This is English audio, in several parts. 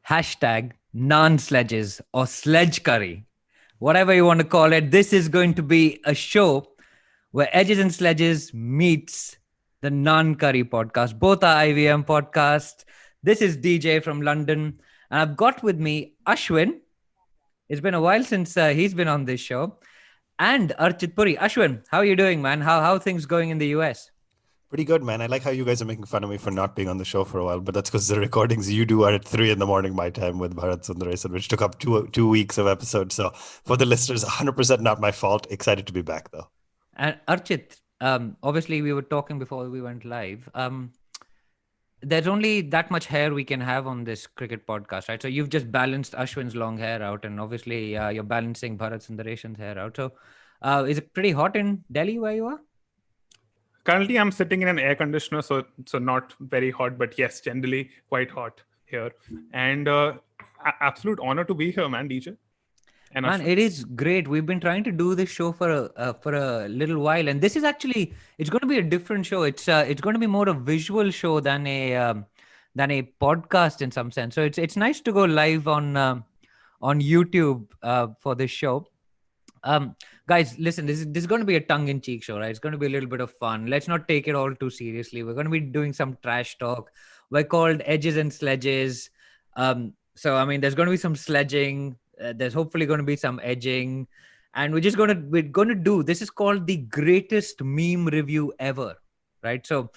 hashtag Naan Sledges or Sledge Curry, whatever you want to call it. This is going to be a show where Edges and Sledges meets the Naan Curry podcast. Both are IVM podcasts. This is DJ from London, and I've got with me Ashwin. It's been a while since he's been on this show, and Archit Puri. Ashwin, how are you doing, man? How are things going in the US? Pretty good, man. I like how you guys are making fun of me for not being on the show for a while, but that's because the recordings you do are at 3 a.m. my time with Bharat Sundaresan, which took up two weeks of episodes. So for the listeners, 100% not my fault. Excited to be back, though. And Archit, obviously we were talking before we went live. There's only that much hair we can have on this cricket podcast, right? So you've just balanced Ashwin's long hair out, and obviously you're balancing Bharat Sundaresan's hair out. So is it pretty hot in Delhi where you are? Currently, I'm sitting in an air conditioner, so not very hot, but yes, generally quite hot here. And absolute honor to be here, man, DJ. And man, it is great. We've been trying to do this show for a little while, and this is actually it's going to be a different show. It's going to be more a visual show than a podcast in some sense. So it's nice to go live on YouTube for this show. Guys, listen, this is going to be a tongue-in-cheek show, right? It's going to be a little bit of fun. Let's not take it all too seriously. We're going to be doing some trash talk. We're called Edges and Sledges. So, I mean, there's going to be some sledging. There's hopefully going to be some edging. And we're going to do, this is called the greatest meme review ever, right? So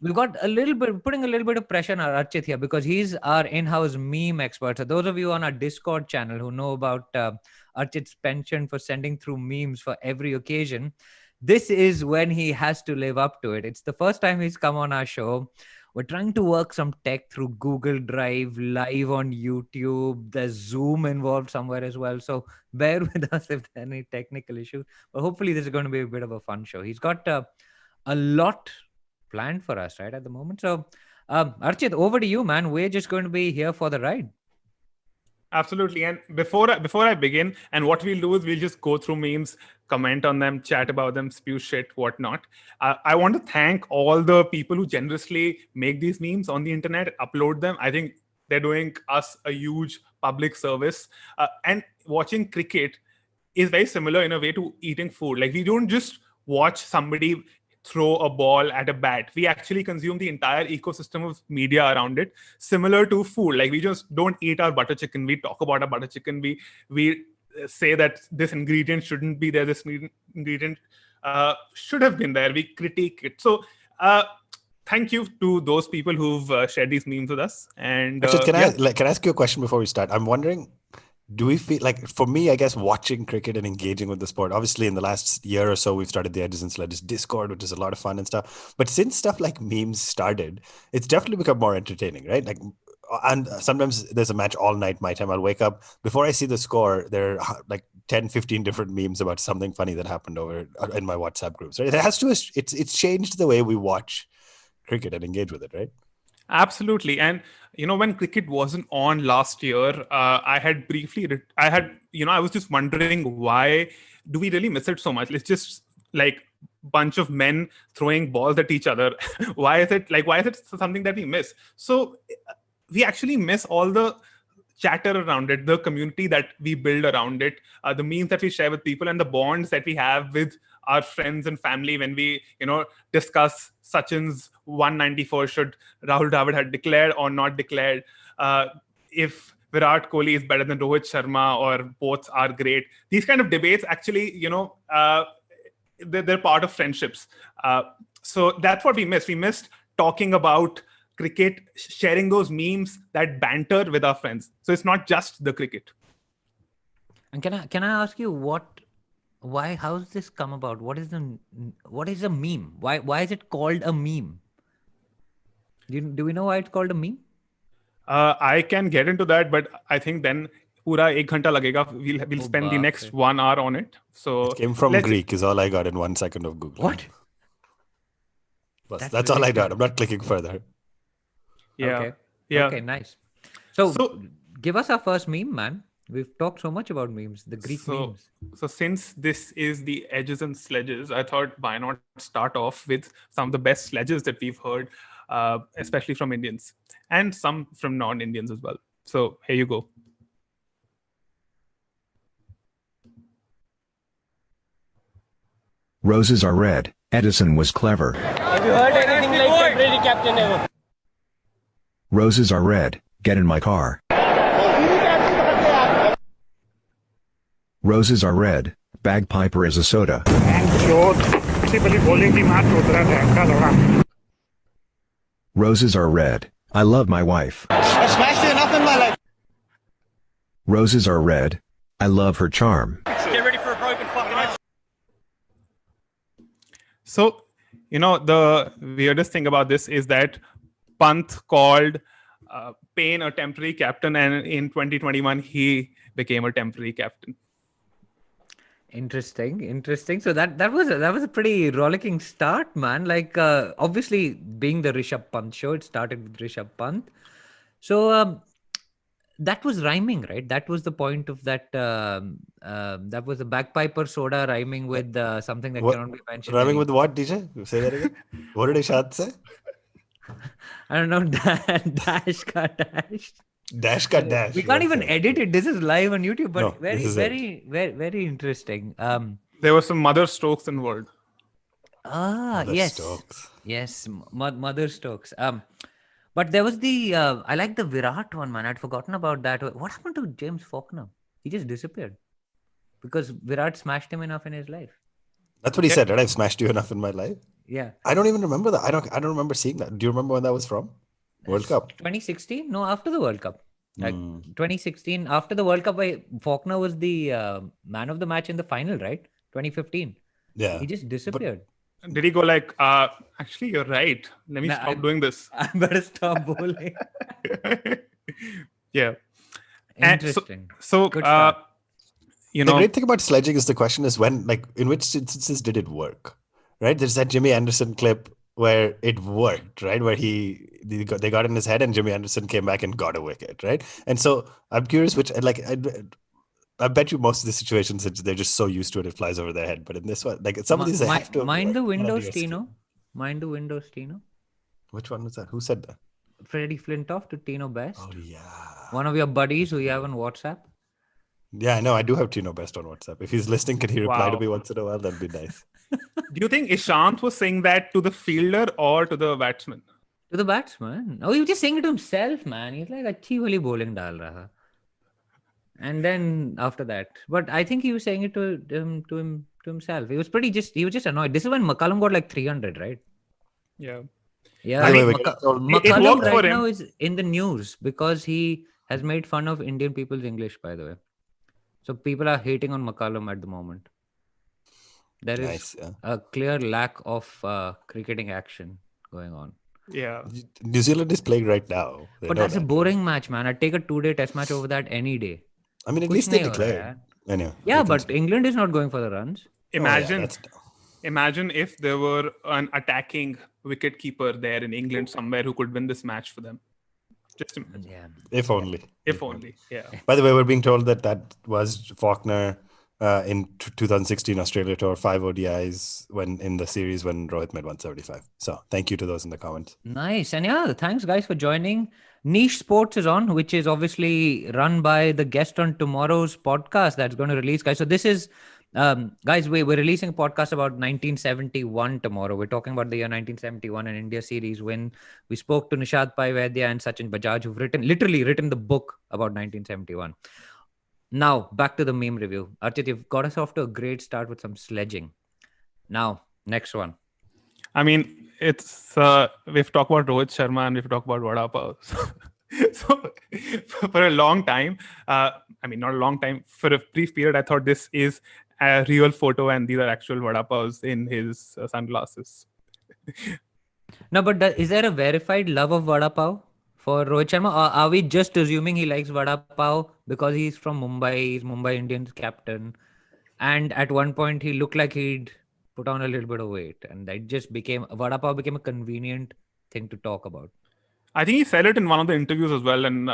we've got putting a little bit of pressure on our Archit here because he's our in-house meme expert. So those of you on our Discord channel who know about Archit's penchant for sending through memes for every occasion, this is when he has to live up to it. It's the first time he's come on our show. We're trying to work some tech through Google Drive, live on YouTube. There's Zoom involved somewhere as well. So bear with us if there are any technical issues. But hopefully this is going to be a bit of a fun show. He's got a lot planned for us right at the moment. So Archit, over to you, man. We're just going to be here for the ride. Absolutely. And before I begin, and what we'll do is we'll just go through memes, comment on them, chat about them, spew shit, whatnot. I want to thank all the people who generously make these memes on the internet, upload them. I think they're doing us a huge public service. And watching cricket is very similar in a way to eating food. Like, we don't just watch somebody throw a ball at a bat. We actually consume the entire ecosystem of media around it, similar to food. Like, we just don't eat our butter chicken. We talk about our butter chicken. We say that this ingredient shouldn't be there. This ingredient should have been there. We critique it. So thank you to those people who've shared these memes with us. And Actually, can I ask you a question before we start? I'm wondering, do we feel like, for me, I guess, watching cricket and engaging with the sport, obviously in the last year or so, we've started the Edges and Sledges Discord, which is a lot of fun and stuff. But since stuff like memes started, it's definitely become more entertaining, right? Like, and sometimes there's a match all night. My time, I'll wake up before I see the score. There are like 10, 15 different memes about something funny that happened over in my WhatsApp groups. Right? It's changed the way we watch cricket and engage with it, right? Absolutely. And, when cricket wasn't on last year, I was just wondering, why do we really miss it so much? It's just like bunch of men throwing balls at each other. Why is it something that we miss? So we actually miss all the chatter around it, the community that we build around it, the memes that we share with people, and the bonds that we have with our friends and family when we, discuss Sachin's 194 should Rahul Dravid had declared or not declared, if Virat Kohli is better than Rohit Sharma or both are great. These kind of debates actually, they're part of friendships. So that's what we missed. We missed talking about cricket, sharing those memes, that banter with our friends. So it's not just the cricket. And can I ask you how's this come about? What is a meme? Why is it called a meme? Do we know why it's called a meme? I can get into that, but I think then pura 1 ghanta lagega. We'll spend the next 1 hour on it. So it came from Greek is all I got in 1 second of Google. What? That's all I got. I'm not clicking further. Yeah. Okay. Yeah. Okay, nice. So give us our first meme, man. We've talked so much about memes, the Greek memes. So since this is the Edges and Sledges, I thought, why not start off with some of the best sledges that we've heard, especially from Indians and some from non-Indians as well. So here you go. Roses are red. Edison was clever. Have you heard anything like temporary captain ever? Roses are red. Get in my car. Roses are red. Bagpiper is a soda. Roses are red. I love my wife. I smashed enough in my life. Roses are red. I love her charm. Get ready for a broken fucking ass. So, the weirdest thing about this is that Pant called Payne a temporary captain, and in 2021 he became a temporary captain. Interesting. So that was a pretty rollicking start, man. Like obviously being the Rishabh Pant show, it started with Rishabh Pant. So that was rhyming, right? That was the point of that. That was a bagpiper soda rhyming with something that cannot be mentioned. Rhyming with what, DJ? Say that again. What did Ishad say? I don't know. Dash ka dash. Dash ka dash. We can't even edit it. This is live on YouTube, but No, very interesting. There were some Mother Stokes involved. Yes. Stokes. Yes, Mother Stokes. But there was the I like the Virat one, man. I'd forgotten about that. What happened to James Faulkner? He just disappeared because Virat smashed him enough in his life. That's what he said, right? I've smashed you enough in my life. Yeah. I don't even remember that. I don't remember seeing that. Do you remember when that was from? World Cup. 2016? No, after the World Cup. Like 2016, after the World Cup, Faulkner was the man of the match in the final, right? 2015. Yeah. He just disappeared. Did he go like, actually, you're right. Let me stop doing this. I better stop bowling. Yeah. Interesting. So Good start. The great thing about sledging is the question is when, like, in which instances did it work? Right? There's that Jimmy Anderson clip where it worked, right? Where they got in his head and Jimmy Anderson came back and got a wicket, right? And so I'm curious which, like, I bet you most of the situations they're just so used to it flies over their head. But in this one, like some of these they have to mind the windows, Tino. Mind the windows, Tino. Which one was that? Who said that? Freddie Flintoff to Tino Best. Oh yeah. One of your buddies who you have on WhatsApp. Yeah, I know. I do have Tino Best on WhatsApp. If he's listening, can he reply to me once in a while? That'd be nice. Do you think Ishant was saying that to the fielder or to the batsman? To the batsman. Oh, he was just saying it to himself, man. He's like, "Achhi wali bowling dal raha." And then after that, but I think he was saying it to himself. He was just annoyed. This is when McCullum got like 300, right? Yeah. Yeah. McCullum right now is in the news because he has made fun of Indian people's English, by the way. So people are hating on McCullum at the moment. There is a clear lack of cricketing action going on. Yeah. New Zealand is playing right now. But that's a boring match, man. I'd take a 2-day test match over that any day. I mean, at least they declared. Anyway, yeah, but England is not going for the runs. Imagine if there were an attacking wicketkeeper there in England somewhere who could win this match for them. Just imagine. Yeah. If only. Yeah. By the way, we're being told that was Faulkner in 2016 Australia tour, 5 ODIs in the series when Rohit made 175. So thank you to those in the comments. Nice. And yeah, thanks guys for joining. Niche Sports is on, which is obviously run by the guest on tomorrow's podcast that's going to release, guys. So this is, guys, we're releasing a podcast about 1971 tomorrow. We're talking about the year 1971 and India series when we spoke to Nishad Pai Vaidya and Sachin Bajaj, who've literally written the book about 1971. Now, back to the meme review. Archit, you've got us off to a great start with some sledging. Now, next one. I mean, it's we've talked about Rohit Sharma and we've talked about Vada Pav. So for a long time, not a long time, for a brief period, I thought this is a real photo and these are actual Vada Pavs in his sunglasses. No, but is there a verified love of Vada Pav for Rohit Sharma? Or are we just assuming he likes Vada Pav because he's from Mumbai, he's Mumbai Indians captain, and at one point he looked like he'd put on a little bit of weight, and that just Vada Pav became a convenient thing to talk about. I think he said it in one of the interviews as well, and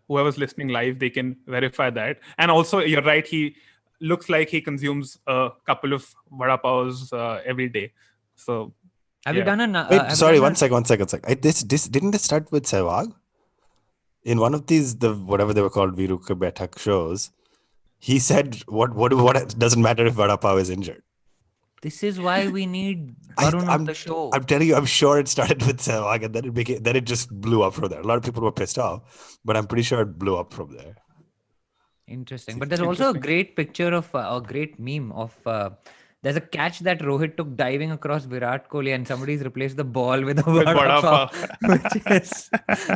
whoever's listening live, they can verify that. And also, you're right, he looks like he consumes a couple of Vada Pavs every day. So, have you done Wait, sorry, one second. This didn't it start with Sehwag? in one of these, whatever they were called, Viru Ke Baitak shows, he said, what doesn't matter if Vada Pav is injured. This is why we need Varun on the show. I'm telling you, I'm sure it started with Sehwag and then it just blew up from there. A lot of people were pissed off, but I'm pretty sure it blew up from there. Interesting. But there's also a great picture of a great meme of there's a catch that Rohit took diving across Virat Kohli and somebody's replaced the ball with a vada pav, which is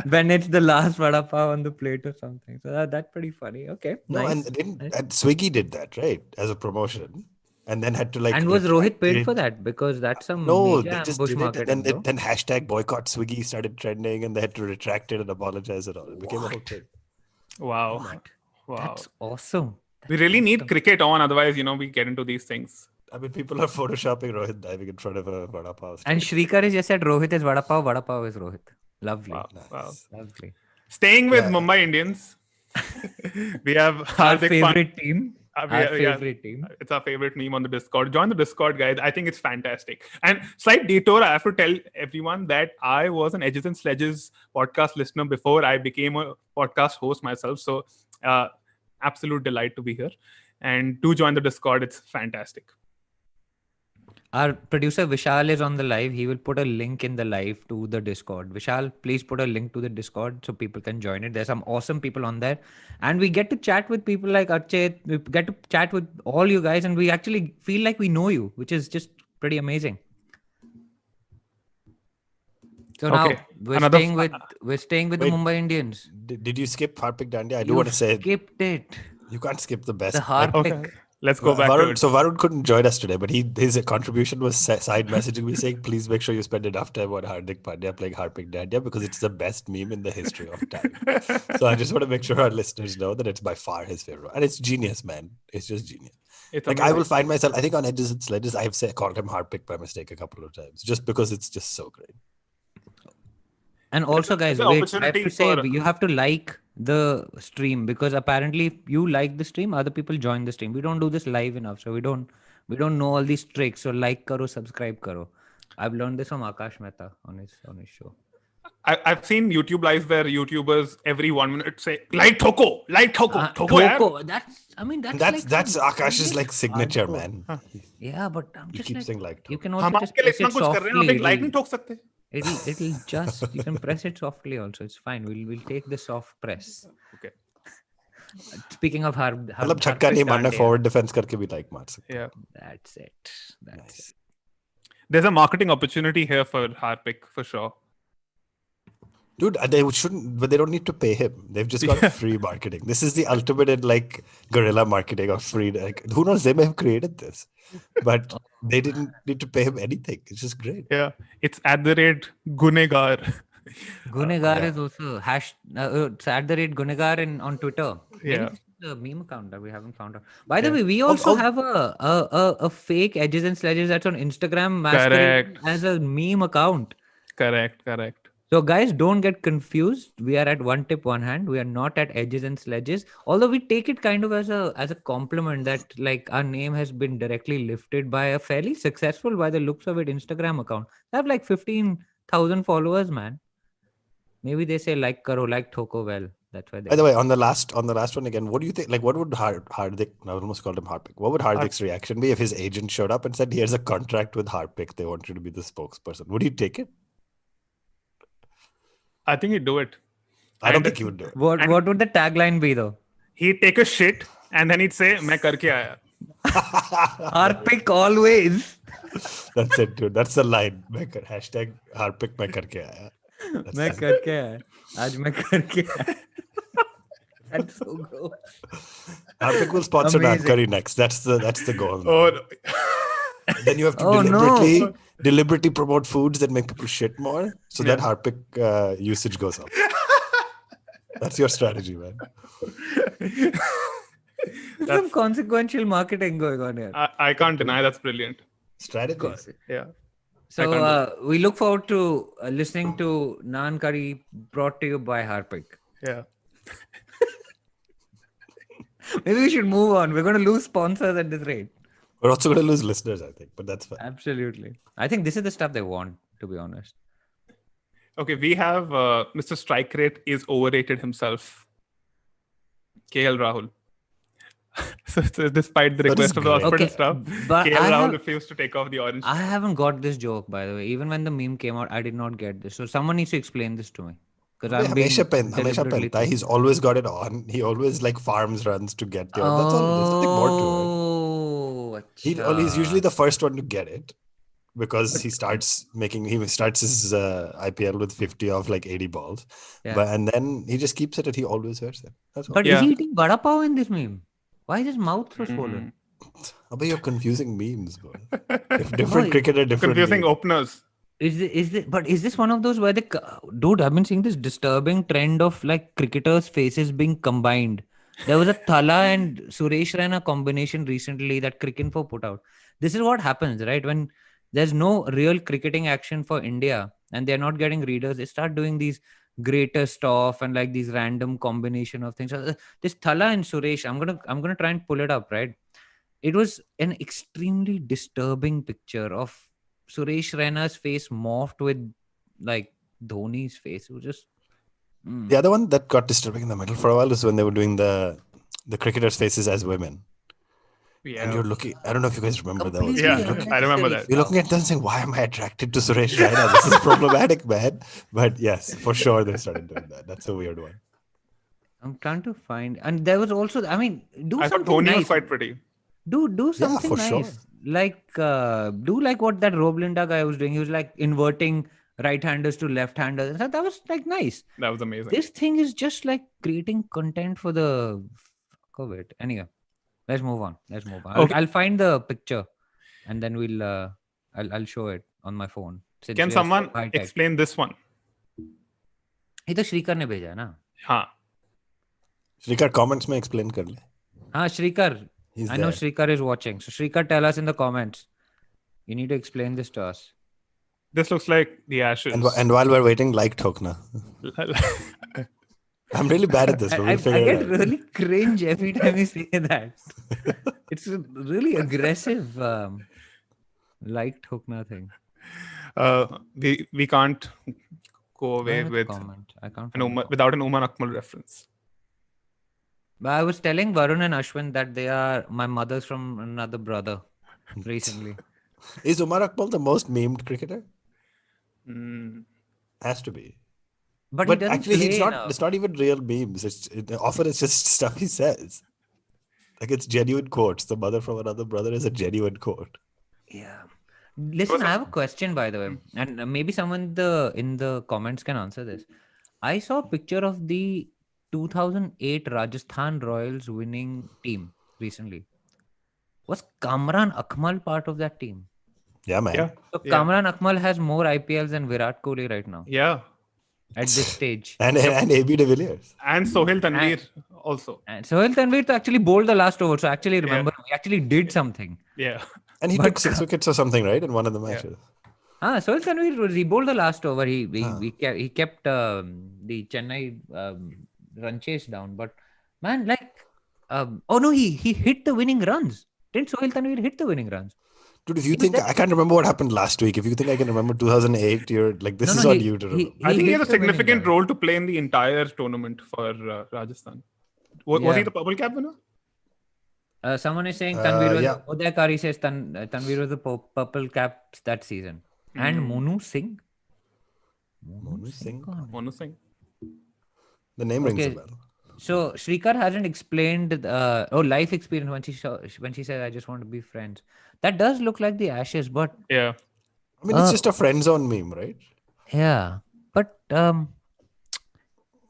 when it's the last vada pav on the plate or something. So that's pretty funny. Okay. No, nice. and Swiggy did that, right? As a promotion. And then had to like... And was Rohit paid for that? Because that's some major ambush marketing. Then hashtag boycott Swiggy started trending and they had to retract it and apologize and all. It became a whole thing. Wow. What? Wow. That's awesome. We really need cricket on, otherwise, we get into these things. I mean, people are photoshopping Rohit diving in front of a vada pav. And Shrikar has just said Rohit is vada pav is Rohit. Lovely. Wow. Nice. Wow. Lovely. Staying with Mumbai Indians, we have Our favorite team. Favorite team. It's our favorite meme on the Discord. Join the Discord, guys. I think it's fantastic. And slight detour, I have to tell everyone that I was an Edges and Sledges podcast listener before I became a podcast host myself. So absolute delight to be here. And do join the Discord. It's fantastic. Our producer Vishal is on the live. He will put a link in the live to the Discord. Vishal, please put a link to the Discord so people can join it. There's some awesome people on there. And we get to chat with people like Archit. We get to chat with all you guys. And we actually feel like we know you, which is just pretty amazing. So now we're staying with the Mumbai Indians. Did you skip Harpik Dandiya? I do want to say... skipped it. You can't skip the best. The Harpik. Okay. Let's go back to it. So Varun couldn't join us today, but his contribution was side messaging me saying, please make sure you spend enough time on Hardik Pandya playing Harpik Dandiya because it's the best meme in the history of time. So I just want to make sure our listeners know that it's by far his favorite. And it's genius, man. It's just genius. It's like amazing. I will find myself, I think on Edges and Sledges, I have called him Harpik by mistake a couple of times just because it's just so great. And also, guys, wait, I have to say, you have to like the stream because apparently if you like the stream, other people join the stream. We don't do this live enough, so we don't know all these tricks. So like karo, subscribe karo. I've learned this from Akash Mehta on his show. I've seen YouTube lives where YouTubers every 1 minute say like Thoko. Thoko. That's Akash's like signature, man. Yeah, but I'm just keep saying like you can also just press it softly. It'll just you can press it softly also. It's fine. We'll take the soft press. Okay. Speaking of hard मतलब छक्का नहीं मारना forward defense करके भी like मार सकते. Yeah. That's it. Nice. There's a marketing opportunity here for Harpik for sure. Dude, they shouldn't, but they don't need to pay him. They've just got free marketing. This is the ultimate in like guerrilla marketing of free. Like, who knows? They may have created this, but they didn't need to pay him anything. It's just great. Yeah, it's @Gunegar. Gunegar is also it's @Gunegar on Twitter. Yeah. The meme account that we haven't found out. By the way, we also have a fake Edges and Sledges that's on Instagram masquerading as a meme account. Correct. So guys, don't get confused. We are at One Tip One Hand. We are not at Edges and Sledges. Although we take it kind of as a compliment that like our name has been directly lifted by a fairly successful, by the looks of it, Instagram account. They have like 15,000 followers, man. Maybe they say like karo, like Thoko well. That's why. By the way, on the last one again, what do you think? Like, what would Hardik? I almost called him Harpik. What would Hardik's reaction be if his agent showed up and said, "Here's a contract with Harpik. They want you to be the spokesperson." Would you take it? I think he'd do it. I don't think he would do it. What would the tagline be though? He'd take a shit and then he'd say, "Main karke aaya." Harpik always. That's it, dude. That's the line. Hashtag Harpik main karke aaya. मैं करके आया आज मैं करके आया. That's so gross. Harpik will sponsor Naan Curry next. That's the goal. Oh, no. Then you have to deliberately promote foods that make people shit more, so that Harpik usage goes up. That's your strategy, man. There's some consequential marketing going on here. I can't deny that's brilliant. Strategy. Yeah. So we look forward to listening to Naan Curry brought to you by Harpik. Yeah. Maybe we should move on. We're going to lose sponsors at this rate. We're also going to lose listeners, I think, but that's fine. Absolutely. I think this is the stuff they want, to be honest. Okay, we have Mr. Strike Rate is overrated himself. KL Rahul. So despite the That is request of the great. hospital Okay, staff, but KL Rahul refused to take off the orange. I haven't got this joke, by the way. Even when the meme came out, I did not get this. So someone needs to explain this to me. Because I'm being Hamesha deliberately Penta, he's always got it on. He always like farms runs to get the. That's all. There's nothing more to it. He's usually the first one to get it because he starts his IPL with 50 of like 80 balls. Yeah. And then he just keeps it and he always wears it. That's all. But is he eating vada pav in this meme? Why is his mouth so swollen? But you're confusing memes, bro. Different cricketer, different Confusing meme. openers. Is this one of those where dude, I've been seeing this disturbing trend of like cricketers' faces being combined. There was a Thala and Suresh Raina combination recently that Cricinfo put out. This is what happens, right? When there's no real cricketing action for India and they're not getting readers, they start doing these greater stuff and like these random combination of things. This Thala and Suresh, I'm gonna try and pull it up, right? It was an extremely disturbing picture of Suresh Raina's face morphed with like Dhoni's face. It was just The other one that got disturbing in the middle for a while is when they were doing the cricketers' faces as women. Yeah. And you're looking, I don't know if you guys remember that. Completely I remember that. You're looking at them saying, why am I attracted to Suresh Raina? This is problematic, man. But yes, for sure they started doing that. That's a weird one. I'm trying to find, and there was also, I mean, do I thought something Dhoni nice. was quite pretty. Do something for nice. sure. Like do like what that Roblinda guy was doing. He was like inverting right-handers to left-handers. That was like nice. That was amazing. This thing is just like creating content for the fuck of it. Anyway, let's move on. Okay. I'll find the picture and then we'll I'll show it on my phone. Since Can we are so someone high-tech. explain this one? ये तो श्रीकर ने भेजा है ना? हाँ. Shrikar, comments में explain कर ले. हाँ, Shrikar. He's I know there. Shrikar is watching. So Shrikar, tell us in the comments. You need to explain this to us. This looks like the Ashes. And while we're waiting, like Thokna. I'm really bad at this, but I we'll figure get it out. really cringe every time you say that. It's a really aggressive like Thokna thing. We can't go away with Comment. I can't without an Umar Akmal reference. But I was telling Varun and Ashwin that they are my mothers from another brother recently. Is Umar Akmal the most memed cricketer? Has to be. But he But doesn't actually, play it's not even real memes. Often it's just stuff he says. Like it's genuine quotes. The mother from another brother is a genuine quote. Yeah. Listen, I have a question, by the way, and maybe someone in the comments can answer this. I saw a picture of the 2008 Rajasthan Royals winning team recently. Was Kamran Akmal part of that team? Yeah, man. Yeah. So Kamran Akmal has more IPLs than Virat Kohli right now Yeah. at this stage. And AB de Villiers. And Sohail Tanvir also. And Sohail Tanvir actually bowled the last over, so I actually remember he actually did something. Yeah. And he took 6 wickets or something, right? In one of the matches. Sohail Tanvir, he bowled the last over. He kept the Chennai run chase down. But man, like, he hit the winning runs. Didn't Sohail Tanvir hit the winning runs? Dude, if you think I can't remember what happened last week, if you think I can remember 2008, you're like, this is on you to remember. I think he hit has a the winning significant runs. role to play in the entire tournament for Rajasthan. Was he the purple cap winner? Someone is saying Tanvir was yeah. Uday Kari says Tanvir was the purple caps that season. And Monu Singh? Monu Singh? Monu Singh. The name rings a Okay. bell. So Shrikar hasn't explained life experience when she said I just want to be friends. That does look like the Ashes, but Yeah. I mean, it's just a friend zone meme, right? yeah. But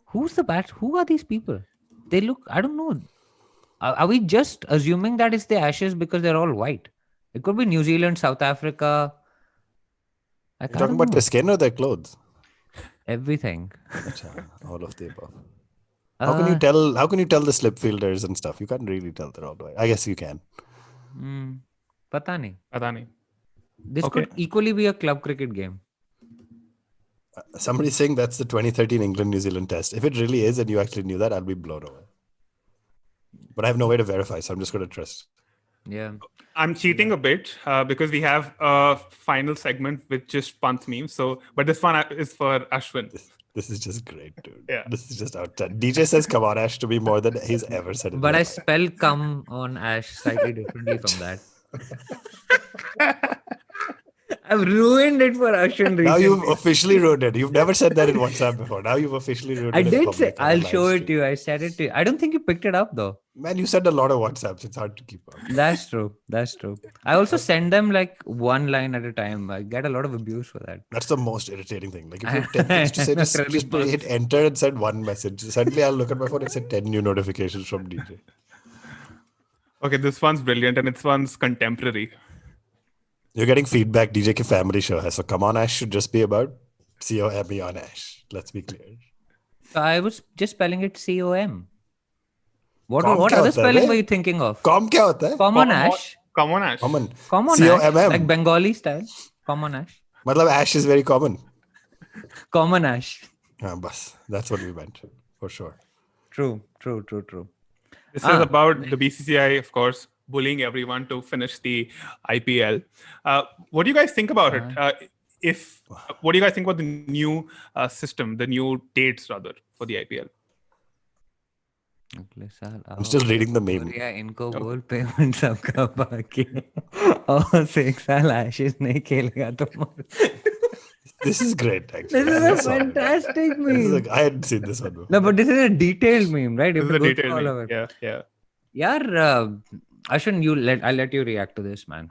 who are these people? They look, I don't know. Are we just assuming that it's the Ashes because they're all white? It could be New Zealand, South Africa. You're talking about their skin or their clothes? Everything. All of the above. How can you tell? How can you tell the slip fielders and stuff? You can't really tell they're all white. I guess you can. Pata nahi. Adani. This could equally be a club cricket game. Somebody's saying that's the 2013 England-New Zealand test. If it really is and you actually knew that, I'll be blown away. But I have no way to verify, so I'm just going to trust. Yeah. I'm cheating a bit because we have a final segment with just Pant memes. So, but this one is for Ashwin. This is just great, dude. Yeah. This is just outstanding. DJ says "come on, Ash" to me more than he's ever said in But I his life. spell "come" on Ash slightly differently from that. I've ruined it for Ashwin Now recently. you've officially ruined it. You've never said that in WhatsApp before. Now you've officially ruined I it in did say, public on a I'll live show it stream. to you. I said it to you. I don't think you picked it up though. Man, you send a lot of WhatsApps. It's hard to keep up. That's true. That's true. I also send them like one line at a time. I get a lot of abuse for that. That's the most irritating thing. Like if you have 10 things to say, just Really hit enter and send one message. Suddenly I'll look at my phone and say 10 new notifications from DJ. Okay, this one's brilliant and this one's contemporary. You're getting feedback DJ ki family show hai. So come on Ash should just be about COME on Ash. Let's be clear. So I was just spelling it COM. What Com what kya other hota hai, spelling bhai? were you thinking of? Com kya hota hai? Common Ash. Come on, Ash. Common. Common Ash. COMM. Like Bengali style. Common Ash. Matlab Ash is very common. Common Ash. Bas. That's what we meant. For sure. True. This is about the BCCI, of course, bullying everyone to finish the IPL. What do you guys think about it? What do you guys think about the new system, the new dates rather for the IPL? I'm still reading the meme. इनको बोल payment सबका बाकी और 6 साल आशीष नहीं खेलेगा तो This is great, actually. This is I a saw it. fantastic meme. I hadn't seen this one before. No, but this is a detailed meme, right? You This is have a to go through detailed all meme. of it. Yeah. Yaar, Ashwin, I'll let you react to this, man.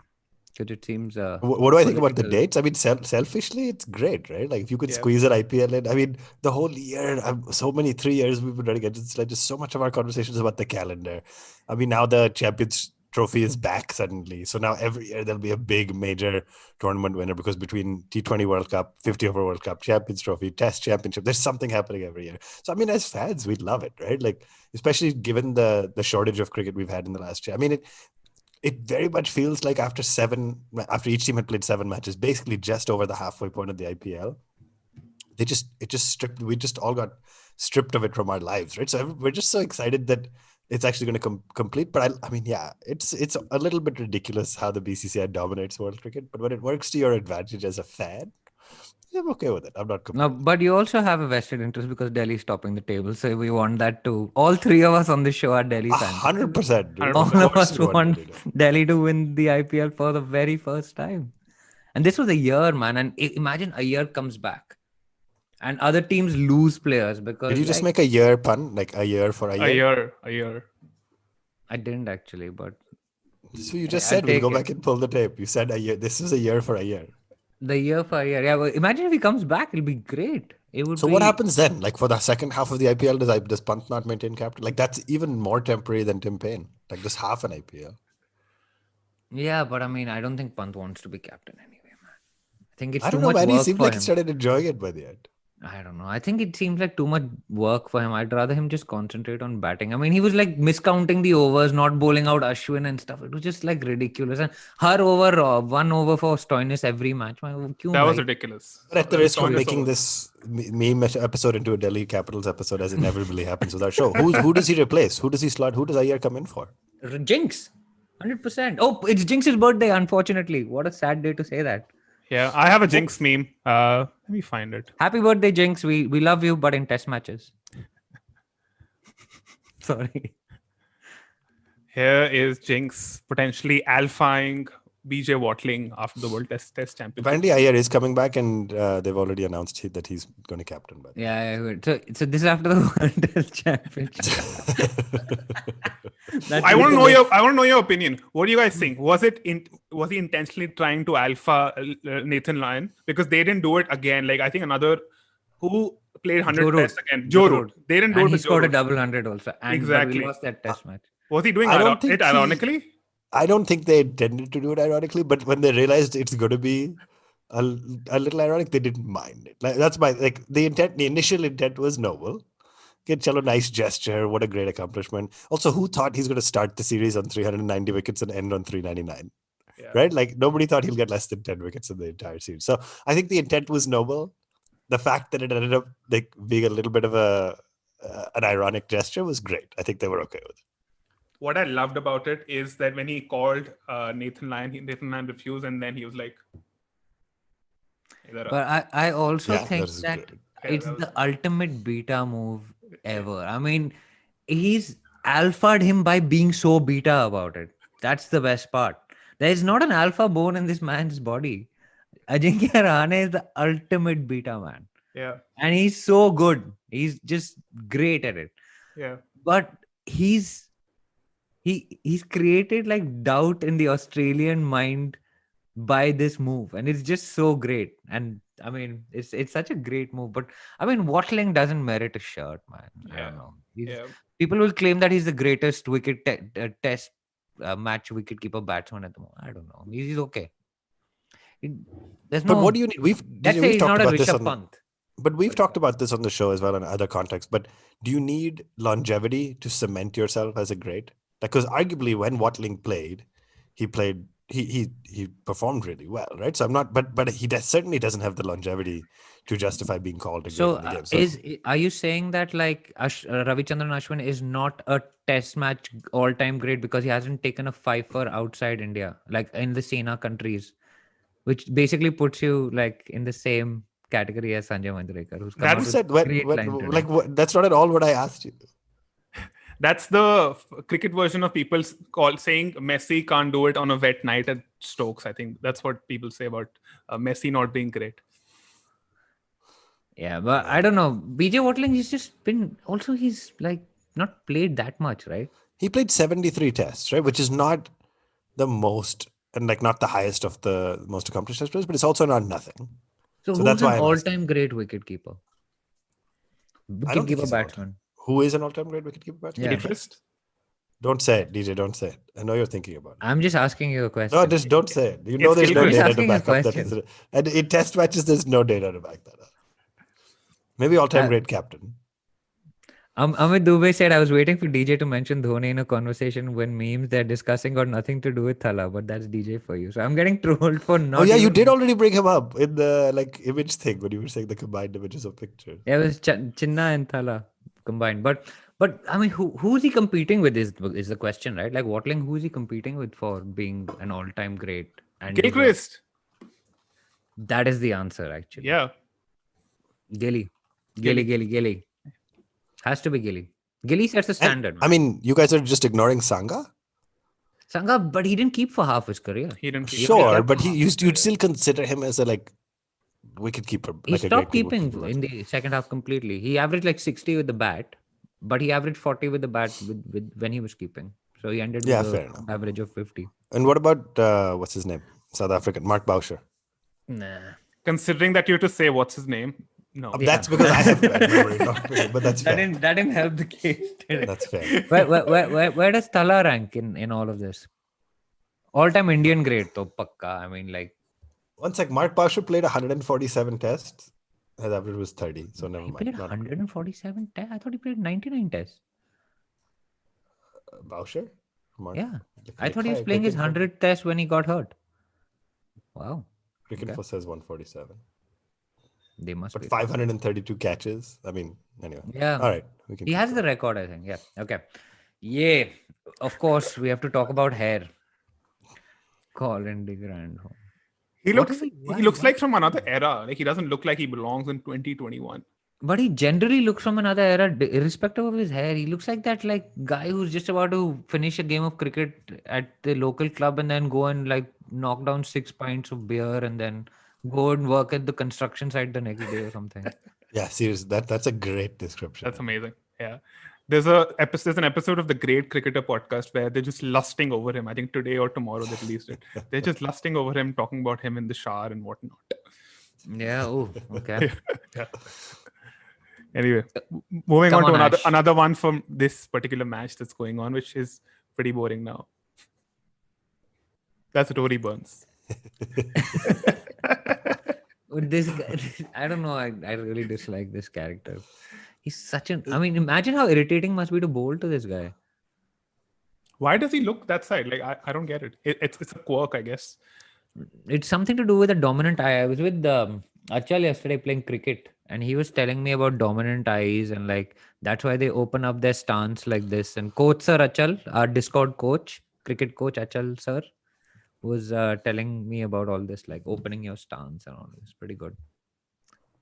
Because it seems. What do I think about the political. dates? I mean, selfishly, it's great, right? Like, if you could squeeze an IPL in, I mean, the whole year, so many 3 years we've been running it. It's like just so much of our conversations about the calendar. I mean, now the Champions Trophy is back suddenly. So now every year there'll be a big major tournament winner because between T20 World Cup, 50 over World Cup, Champions Trophy, Test Championship, there's something happening every year. So, I mean, as fans, we love it, right? Like, especially given the shortage of cricket we've had in the last year. I mean, it very much feels like after each team had played 7 matches, basically just over the halfway point of the IPL, we just all got stripped of it from our lives, right? So we're just so excited that it's actually going to complete. But I mean, yeah, it's a little bit ridiculous how the BCCI dominates world cricket. But when it works to your advantage as a fan, I'm okay with it. I'm not complaining. No, but you also have a vested interest because Delhi's topping the table. So we want that too. All 3 of us on this show are Delhi fans. 100%. dude. All of us we want Delhi to- Delhi to win the IPL for the very first time. And this was a year, man. And imagine a year comes back and other teams lose players because. Did you just make a year pun? Like a year for a year? A year. I didn't actually, but. So you just I'll said, we'll take go it. back and pull the tape. You said a year. This was a year for a year. The year for a year. Yeah, but imagine if he comes back, it'll be great. It would So be... what happens then? Like for the second half of the IPL, does Pant not maintain captain? Like that's even more temporary than Tim Payne. Like just half an IPL. Yeah, but I mean, I don't think Pant wants to be captain anyway, man. I think it's I too don't know, much man. He work seemed for like him. he started enjoying it by the end. I don't know. I think it seems like too much work for him. I'd rather him just concentrate on batting. I mean, he was like miscounting the overs, not bowling out Ashwin and stuff. It was just like ridiculous. And her over, 1 over for Stoinis every match. That was ridiculous. But at the risk of Stoinis making over. this meme episode into a Delhi Capitals episode, as inevitably happens with our show, who does he replace? Who does he slot? Who does Iyer come in for? Jinx. 100%. Oh, it's Jinx's birthday, unfortunately. What a sad day to say that. Yeah, I have a Jinx meme. Let me find it. Happy birthday, Jinx. We love you, but in test matches. Sorry. Here is Jinx potentially alphaing BJ Watling after the World Test Championship. Apparently, Iyer is coming back, and they've already announced that he's going to captain. By the way. Yeah, I heard. So this is after the World Test Championship. I want to know your opinion. What do you guys think? Was he intentionally trying to alpha Nathan Lyon? Because they didn't do it again. Like I think another who played 100 tests again. Joe Root. They didn't do and it. he with scored Joe a Root. double 100 also. And Exactly. he lost that test match. Was he doing I don't think it ironically? I don't think they intended to do it ironically, but when they realized it's going to be a little ironic, they didn't mind it. Like that's the intent. The initial intent was noble. Okay, chalo, nice gesture. What a great accomplishment. Also, who thought he's going to start the series on 390 wickets and end on 399? Yeah. Right? Like nobody thought he'll get less than 10 wickets in the entire series. So I think the intent was noble. The fact that it ended up like being a little bit of an ironic gesture was great. I think they were okay with it. what I loved about it is that when he called Nathan Lyon refused, and then he was like, But I also Yeah, think that is that good. it's the ultimate beta move ever. I mean, he's alphaed him by being so beta about it. That's the best part. There is not an alpha bone in this man's body. Ajinkya Rahane is the ultimate beta man. yeah, And he's so good. He's just great at it. yeah, But he's created like doubt in the Australian mind by this move, and it's just so great. And I mean, it's such a great move. But I mean, Watling doesn't merit a shirt, man. I don't know. yeah. People will claim that he's the greatest test match wicketkeeper batsman at the moment. I don't know. He's okay. There's But no. what do you need? Let's say we've he's talked not a about this Rishabh on the, Pant. but we've talked about this on the show as well in other contexts. But do you need longevity to cement yourself as a great? Because arguably, when Watling played, he performed really well, right? So I'm not, but he certainly doesn't have the longevity to justify being called a great So, in the game. So are you saying that like Ravichandran Ashwin is not a test match all-time great because he hasn't taken a fifer outside India, like in the Sena countries, which basically puts you like in the same category as Sanjay Manjrekar, who's come that out is with said. great line today. That's not at all what I asked you. That's the cricket version of people saying Messi can't do it on a wet night at Stokes. I think that's what people say about Messi not being great. Yeah, but I don't know. BJ Watling, he's like not played that much, right? He played 73 tests, right? Which is not the most and like not the highest of the most accomplished test players, but it's also not nothing. So that's who's why an I'm all-time great wicketkeeper? I don't think Wicketkeeper he's batsman. Who is an all-time great wicketkeeper batsman? Yeah. Gilchrist? Don't say it, DJ. Don't say it. I know you're thinking about it. I'm just asking you a question. No, just don't say it. You know It's there's no Gilchrist. data Just to asking a back up that. question. And in test matches, there's no data to back that up. Maybe all-time great captain. Amit Dubey said, I was waiting for DJ to mention Dhoni in a conversation when memes they're discussing got nothing to do with Thala, but that's DJ for you. So I'm getting trolled for not. Oh yeah, you even- did already bring him up in the like image thing when you were saying the combined images of pictures. Yeah, it was Chinna and Thala combined. But I mean, who's he competing with is the question, right? Like Watling, who's he competing with for being an all-time great? And Gilchrist. that is the answer, actually. Yeah. Gilly. Has to be Gilly. Gilly sets the standard. I mean, you guys are just ignoring Sangha? Sangha, but he didn't keep for half his career. He didn't keep Sure, but you'd still consider him as a like wicket keeper. He like a stopped great keeping wicketkeeper. in the second half completely. He averaged like 60 with the bat, but he averaged 40 with the bat with when he was keeping. So he ended with fair an enough. average of 50. And what about what's his name? South African Mark Boucher. Nah. Considering that you have to say what's his name. No. That's because I have bad memory, not me, but that's fair. That didn't help the case. That's fair. Where does Thala rank in all of this? All-time Indian great, though, pakka. I mean, like. One sec. Mark Boucher played 147 tests. His average was 30, so never He mind. played 147 tests. I thought he played 99 tests. Boucher? Yeah. I thought he was playing his 100th test when he got hurt. Wow. Cricket for says 147. They must But be. 532 catches. I mean, anyway. Yeah. All right. He has the record, I think. Yeah. Okay. Yeah. Of course, we have to talk about hair. Colin de Grandhomme. He looks like from another era. Like he doesn't look like he belongs in 2021. But he generally looks from another era, irrespective of his hair. He looks like that like guy who's just about to finish a game of cricket at the local club and then go and like knock down 6 pints of beer and then go and work at the construction site the next day or something. Yeah, seriously, that's a great description. That's amazing. Yeah. There's an episode of the Great Cricketer podcast where they're just lusting over him. I think today or tomorrow they released it. They're just lusting over him, talking about him in the shower and whatnot. Yeah. Oh, okay. Yeah. Anyway, moving Come on to on, Ash. another one from this particular match that's going on, which is pretty boring now. That's Rory Burns. This guy, I don't know. I really dislike this character. He's such an. I mean, imagine how irritating must be to bowl to this guy. Why does he look that side? Like I don't get it. It's a quirk, I guess. It's something to do with a dominant eye. I was with Achal yesterday playing cricket, and he was telling me about dominant eyes, and like that's why they open up their stance like this. And Coach Sir Achal, our Discord coach, cricket coach Achal Sir, was telling me about all this, like opening your stance and all this. Pretty good.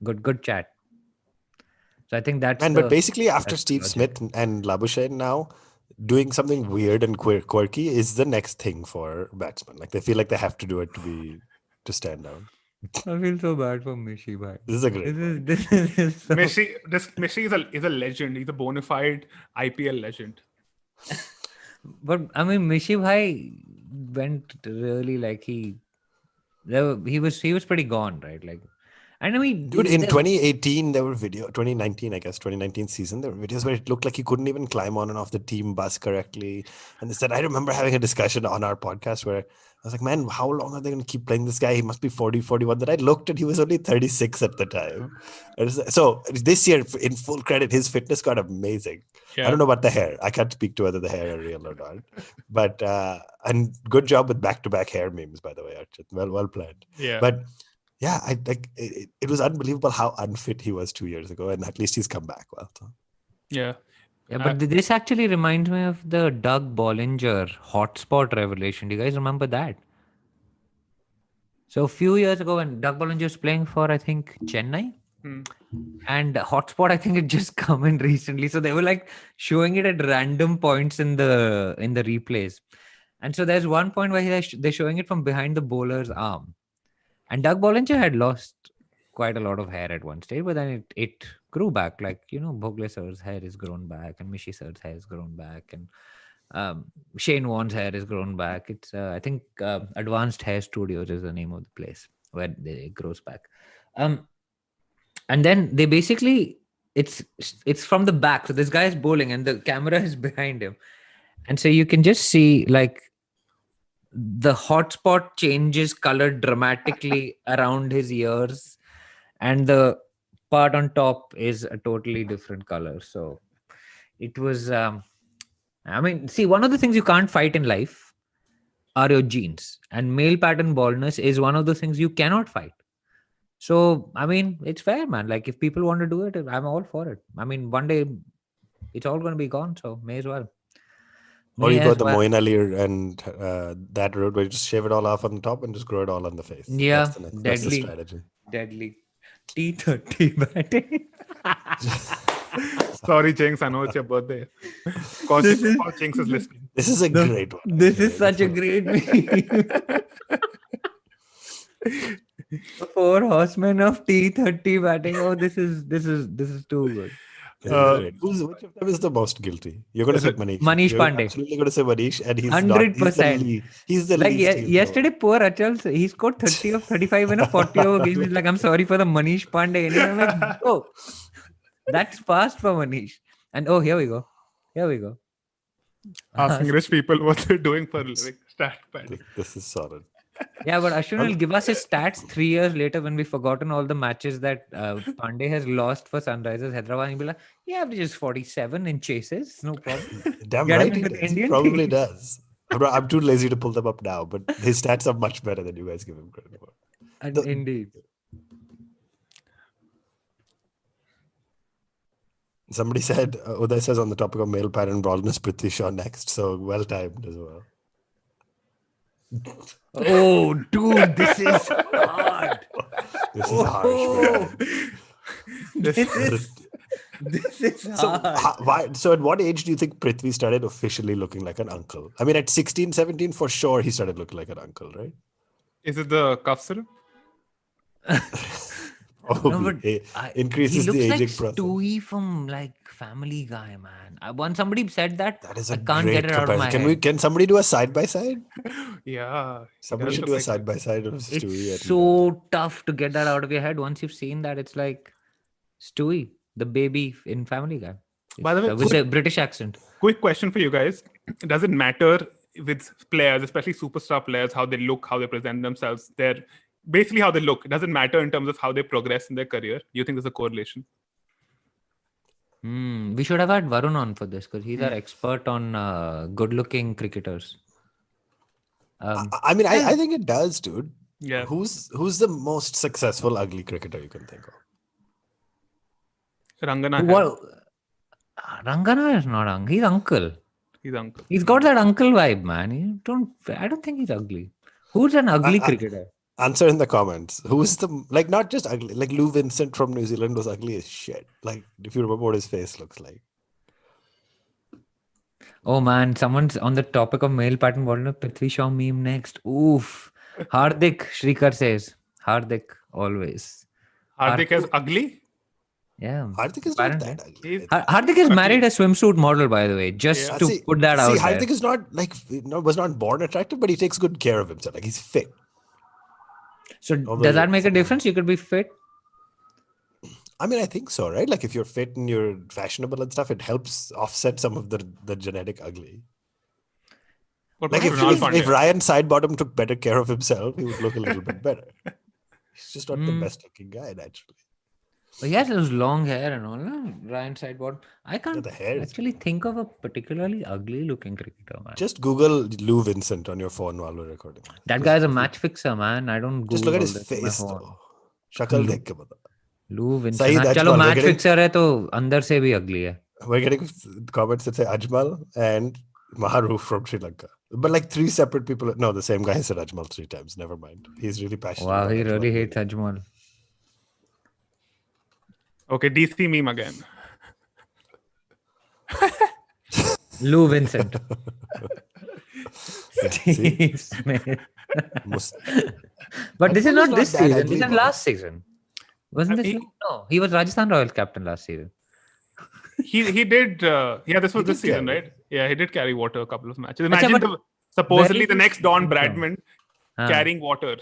Good chat. So I think that's But basically, after that's the Steve logic. Smith and Labuschagne now, doing something weird and quirky is the next thing for batsmen. Like they feel like they have to do it to stand out. I feel so bad for Mishi, bhai. This is a great one. This is so... Mishi is a legend. He's a bona fide IPL legend. But I mean, Mishi bhai went really like he was pretty gone, right? Like, and I mean, Dude, in 2018, there were 2019 season, there were videos where it looked like he couldn't even climb on and off the team bus correctly. And they said, I remember having a discussion on our podcast where I was like, man, how long are they going to keep playing this guy? He must be 40, 41. Then I looked and he was only 36 at the time. So this year, in full credit, his fitness got amazing. Yeah. I don't know about the hair. I can't speak to whether the hair are real or not. But, and good job with back-to-back hair memes, by the way, Archit. Well planned. Yeah. But yeah, it was unbelievable how unfit he was 2 years ago. And at least he's come back well. So. Yeah. Yeah, but this actually reminds me of the Doug Bollinger hotspot revelation. Do you guys remember that? So a few years ago when Doug Bollinger was playing for, I think, Chennai, and hotspot, I think it just come in recently. So they were like showing it at random points in the replays. And so there's one point where they're showing it from behind the bowler's arm. And Doug Bollinger had lost quite a lot of hair at one stage, but then it grew back. Like, Bhogle sir's hair is grown back, and Mishi sir's hair is grown back, and Shane Warne's hair is grown back. It's I think Advanced Hair Studios is the name of the place where it grows back. And then they basically it's from the back. So this guy is bowling and the camera is behind him, and so you can just see like the hotspot changes color dramatically around his ears, and the part on top is a totally different color. So it was I mean, see, one of the things you can't fight in life are your genes, and male pattern baldness is one of the things you cannot fight. So I mean, it's fair, man. Like if people want to do it, I'm all for it. I mean, one day it's all going to be gone, so may as well. Or you go the Moin Ali and that road where you just shave it all off on the top and just grow it all on the face. Yeah, that's the strategy. Deadly. T30 batting. Sorry, Jinx, I know it's your birthday. Jinx is listening. This is a great one. This is such a great meme. 4 horsemen of T30 batting. Oh, this is too good. Which of them is the most guilty? You're going to say Manish. Manish You're Pandey. absolutely going to say Manish, and he's 100%. He's the like least. Yesterday, poor Achal, he scored 30 of 35 in a 40 over game. He's like, I'm sorry for the Manish Pandey. And I'm like, oh, that's fast for Manish. And oh, here we go. Asking rich people what they're doing for a living. Stat padding. This is solid. Yeah, but Ashwin will give us his stats 3 years later when we've forgotten all the matches that Pandey has lost for Sunrisers Hyderabad. He'll be like, he averages 47 in chases, no problem. Damn Get right him he into does. the Indian He probably team. does. I'm too lazy to pull them up now, but his stats are much better than you guys give him credit for. Indeed. Somebody said, Uday says on the topic of male pattern baldness, Prithvi Shaw next. So well timed as well. Oh, dude, this is hard. This is harsh, man. This is So, hard. so at what age do you think Prithvi started officially looking like an uncle? I mean, at 16, 17, for sure, he started looking like an uncle, right? Is it the cough syrup? Increases the aging process. Stewie from like Family Guy, man. Once somebody said that, That is a I can't great get it out of my comparison. head. Can somebody do a side by side? Yeah. Somebody should do a side by side of Stewie. It's so tough to get that out of your head. Once you've seen that, it's like Stewie, the baby in Family Guy. By the way, With a British accent. Quick question for you guys. Does it matter with players, especially superstar players, how they look, how they present themselves? They're basically how they look. It doesn't matter in terms of how they progress in their career. Do you think there's a correlation? We should have had Varun on for this because he's our expert on good-looking cricketers. I mean, I think it does, dude. Yeah. Who's the most successful ugly cricketer you can think of? Rangana hai. What? Rangana is not uncle. He's uncle. He's uncle. He's got that uncle vibe, man. I don't think he's ugly. Who's an ugly cricketer? Answer in the comments. Who's the, like, not just ugly, like Lou Vincent from New Zealand was ugly as shit. Like, if you remember what his face looks like. Oh man, someone's on the topic of male pattern bowling. Prithvi Shaw meme next. Oof. Hardik, Shrikar says. Hardik, always. Hardik is ugly? Yeah. Hardik is not that ugly. Hardik is married a swimsuit model, by the way. Just to put that out Hardik there. is not like, was not born attractive, but he takes good care of himself. Like, he's fit. So does that make a difference? You could be fit. I mean, I think so, right? Like, if you're fit and you're fashionable and stuff, it helps offset some of the genetic ugly. Like, if Ryan Sidebottom took better care of himself, he would look a little bit better. He's just not the best looking guy, naturally. But he has those long hair and all, no? Ryan Sidebottom. I can't actually think of a particularly ugly looking cricketer, man. Just Google Lou Vincent on your phone while we're recording. That guy's a match fixer, man. I don't Google. Just look at his face, though. Shakal dekh ke bata. Lou Vincent. चलो match fixer है तो अंदर से भी ugly है. We're getting comments that say Ajmal and Maharu from Sri Lanka. But like 3 separate people. No, the same guy said Ajmal 3 times. Never mind. He's really passionate. Wow, he really hates Ajmal. Okay, DC meme again. Lou Vincent. Steve Smith. But this is not this season. This is last season. Wasn't this? No, he was Rajasthan Royals captain last season. He did. This was this season, right? Yeah, he did carry water a couple of matches. Imagine supposedly the next Don Bradman carrying water.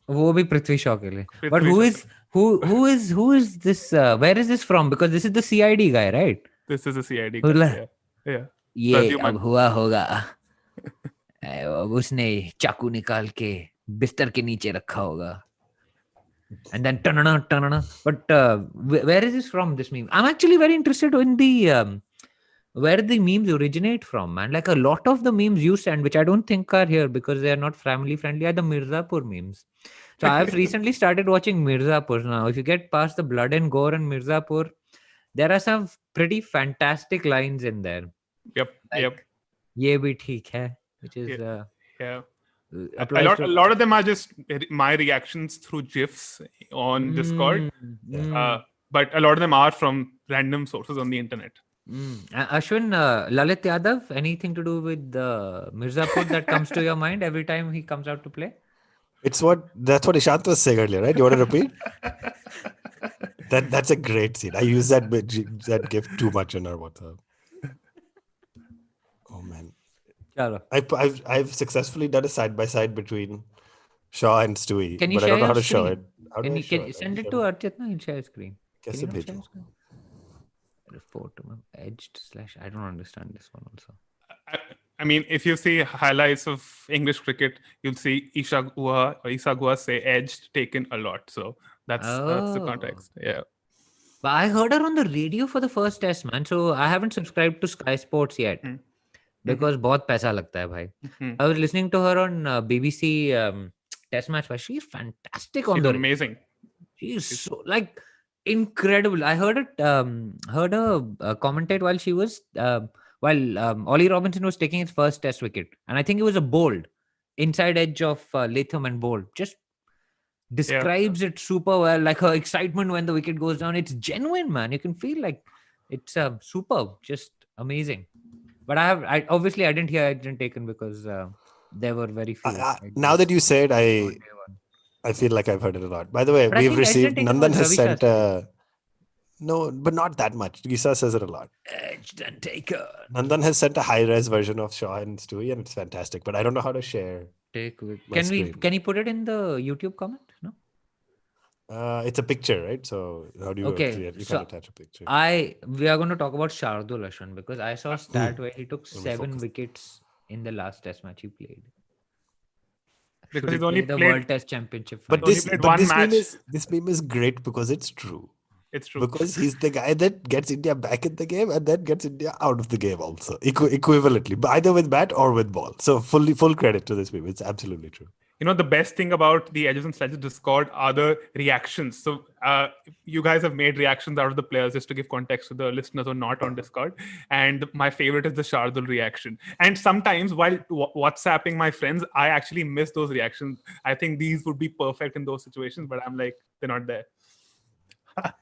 वो भी पृथ्वी शॉ के लिए. But who is this? Where is this from? Because this is the CID guy, right? This is a CID guy. Yeah. ये अब हुआ होगा. अब उसने चाकू निकाल के बिस्तर के नीचे रखा होगा. And then tanana. But where is this from? This meme. I'm actually very interested in the where the memes originate from, man. Like a lot of the memes you send, which I don't think are here because they are not family friendly, are the Mirzapur memes. So I've recently started watching Mirzapur now. If you get past the blood and gore in Mirzapur, there are some pretty fantastic lines in there. Yep. Ye bhi theek hai, which is yeah. A lot of them are just my reactions through GIFs on Discord. But a lot of them are from random sources on the internet. Ashwin, Lalit Yadav, anything to do with Mirzapur that comes to your mind every time he comes out to play? That's what Ishant was saying earlier, right? You want to repeat? That's a great scene. I use that GIF too much in our WhatsApp. Oh man. I've successfully done a side-by-side between Shaw and Stewie, but I don't know how to show it. Can you send it to Archit? No, he'll share screen. Edged / I don't understand this one also. I mean, if you see highlights of English cricket, you'll see Isa Guha say edged taken a lot. So that's the context. Yeah. But I heard her on the radio for the first test, man. So I haven't subscribed to Sky Sports yet. Because बहुत पैसा लगता है भाई. I was listening to her on BBC test match. But she's fantastic on the. She's amazing. She's so like incredible. I heard her commentate while she was Ollie Robinson was taking his first test wicket, and I think it was a bowled inside edge of Latham and bowled. Just describes it super well. Like her excitement when the wicket goes down. It's genuine, man. You can feel like it's superb, just amazing. But I obviously didn't hear it taken because there were very few. Now that you say it, I feel like I've heard it a lot. By the way, we've received. Nandan has sent no, but not that much. Gisa says it a lot. Edged and taken. Nandan has sent a high-res version of Shaw and Stewie, and it's fantastic. But I don't know how to share. Can you put it in the YouTube comment? No. It's a picture, right? So how do you you can attach a picture? We are going to talk about Shardul Ashwin because I saw a stat where he took 7 wickets in the last test match he played. Because he's only the played World Test Championship. But this meme is great because it's true. It's true. Because he's the guy that gets India back in the game and then gets India out of the game also. Equivalently. Either with bat or with ball. So full credit to this meme. It's absolutely true. the best thing about the Edges and Sledges Discord are the reactions. So you guys have made reactions out of the players, just to give context to the listeners who are not on Discord. And my favorite is the Shardul reaction. And sometimes while WhatsApping my friends, I actually miss those reactions. I think these would be perfect in those situations, but I'm like, they're not there.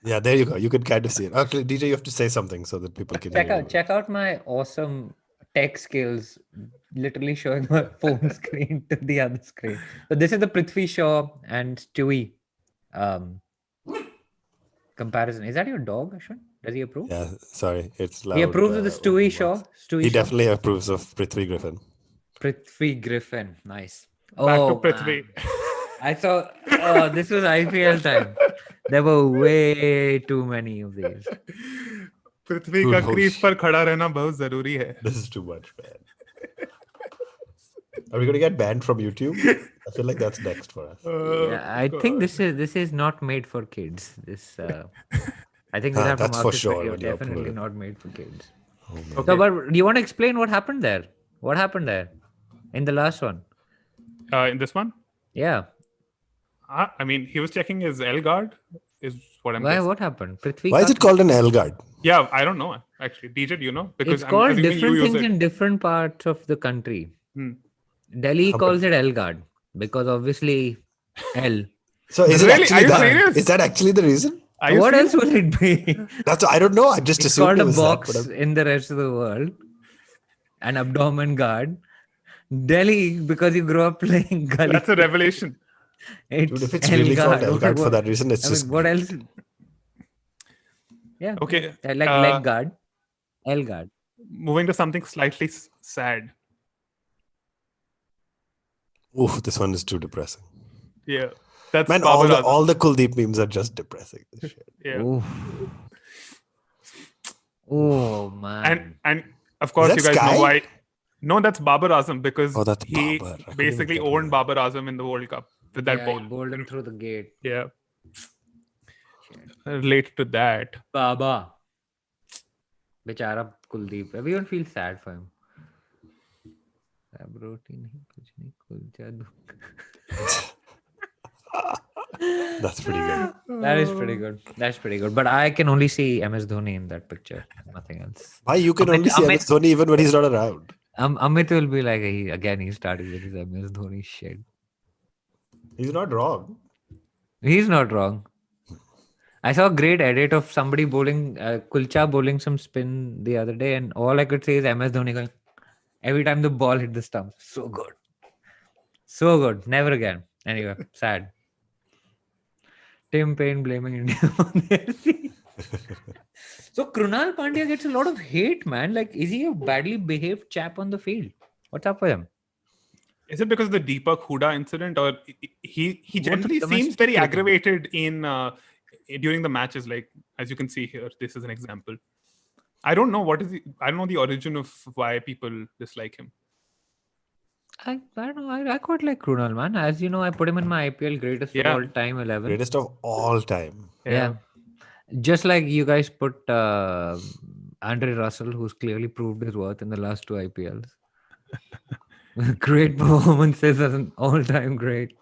Yeah, there you go. You can kind of see it. Actually, DJ, you have to say something so that people can hear you. Check out my awesome tech skills, literally showing my phone screen to the other screen. So this is the Prithvi Shaw and Stewie comparison. Is that your dog, Ashwin? Does he approve? Yeah, sorry, it's loud. He approves of the Stewie Shaw. He definitely approves of Prithvi Griffin. Prithvi Griffin, nice. Back to Prithvi. I saw. This was IPL time. There were way too many of these. पृथ्वी का crease पर खड़ा रहना बहुत जरूरी है. This is too much, man. Are we going to get banned from YouTube? I feel like that's next for us. Yeah, I think this is not made for kids. This I think we'll have to that's mark for this sure. video. when you upload Definitely it. not made for kids. Okay. So, but do you want to explain what happened there? What happened there in the last one? In this one, Yeah. I mean, he was checking his L guard. Is what I'm. Why? guessing. What happened? Prithvi Why is it called an L guard? Yeah, I don't know actually. DJ, do you know? Because It's called assuming different you use things it. in different parts of the country. Hmm. Delhi calls it L guard because obviously L. So is it Really? actually Are you that? serious? Is that actually the reason? Are you What serious? else would it be? That's I don't know. I just It's assumed called it a was box that. But in the rest of the world. An abdomen guard. Delhi, because you grew up playing gully. That's a revelation. It's dude, if it's L really called guard. L guard for What- that reason, it's I just mean, what else? Yeah. Okay. Like leg guard. L guard. Moving to something slightly sad. Oof, this one is too depressing. Yeah. That's Man, Babar Azam. all the Kuldeep memes are just depressing. This shit. Yeah. Oof. Oh man. And of course Is you that guys Sky? know why. No, that's Babar Azam because Oh, that's he Babar. I couldn't basically even get owned Babar Azam in the World Cup with that Yeah, ball. he bowled him through the gate. Yeah. Related to that. Baba. Bechara Kuldeep. Everyone feels sad for him. Roti nahi, kuch nahi, kulcha दूंगा. That's pretty good. That is pretty good. That's pretty good. But I can only see MS Dhoni in that picture. Nothing else. Why you can only see MS Dhoni even when he's not around? Amit will be like, he's starting with his MS Dhoni shit. He's not wrong. He's not wrong. I saw a great edit of somebody bowling, Kulcha bowling some spin the other day, and all I could say is MS Dhoni going, every time the ball hit the stump. So good. So good. Never again. Anyway, sad. Tim Payne blaming India on their team. So Krunal Pandya gets a lot of hate, man. Like, is he a badly behaved chap on the field? What's up with him? Is it because of the Deepak Huda incident, or he generally seems very aggravated in during the matches? Like, as you can see here, this is an example. I don't know I don't know the origin of why people dislike him. I don't know. I quite like Krunal, man. As you know, I put him in my IPL greatest of all time 11. Greatest of all time. Yeah. Just like you guys put Andre Russell, who's clearly proved his worth in the last 2 IPLs. Great performances as an all-time great.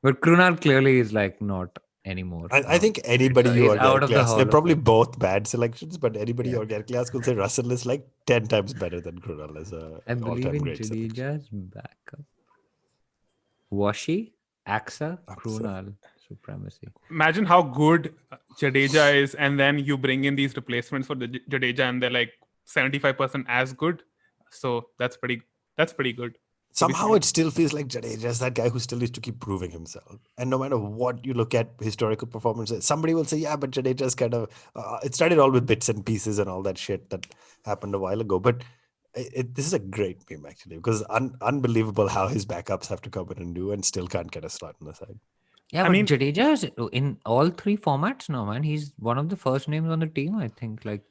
But Krunal clearly is like not anymore. I think anybody you He's out of the class, Hall they're of probably Fame. both bad selections, but anybody you class will say Russell is like 10 times better than Krunal as a I believe all-time in great selection. Jadeja's backup. Washi, Aksa, Krunal, supremacy. Imagine how good Jadeja is, and then you bring in these replacements for the Jadeja, and they're like 75% as good. So that's pretty good. Somehow it still feels like Jadeja is that guy who still needs to keep proving himself. And no matter what you look at historical performances, somebody will say, yeah, but Jadeja is kind of... it started all with bits and pieces and all that shit that happened a while ago. But this is a great meme, actually, because unbelievable how his backups have to come in and do and still can't get a slot on the side. Yeah, but Jadeja is in all 3 formats now, man. He's one of the first names on the team, I think. Like,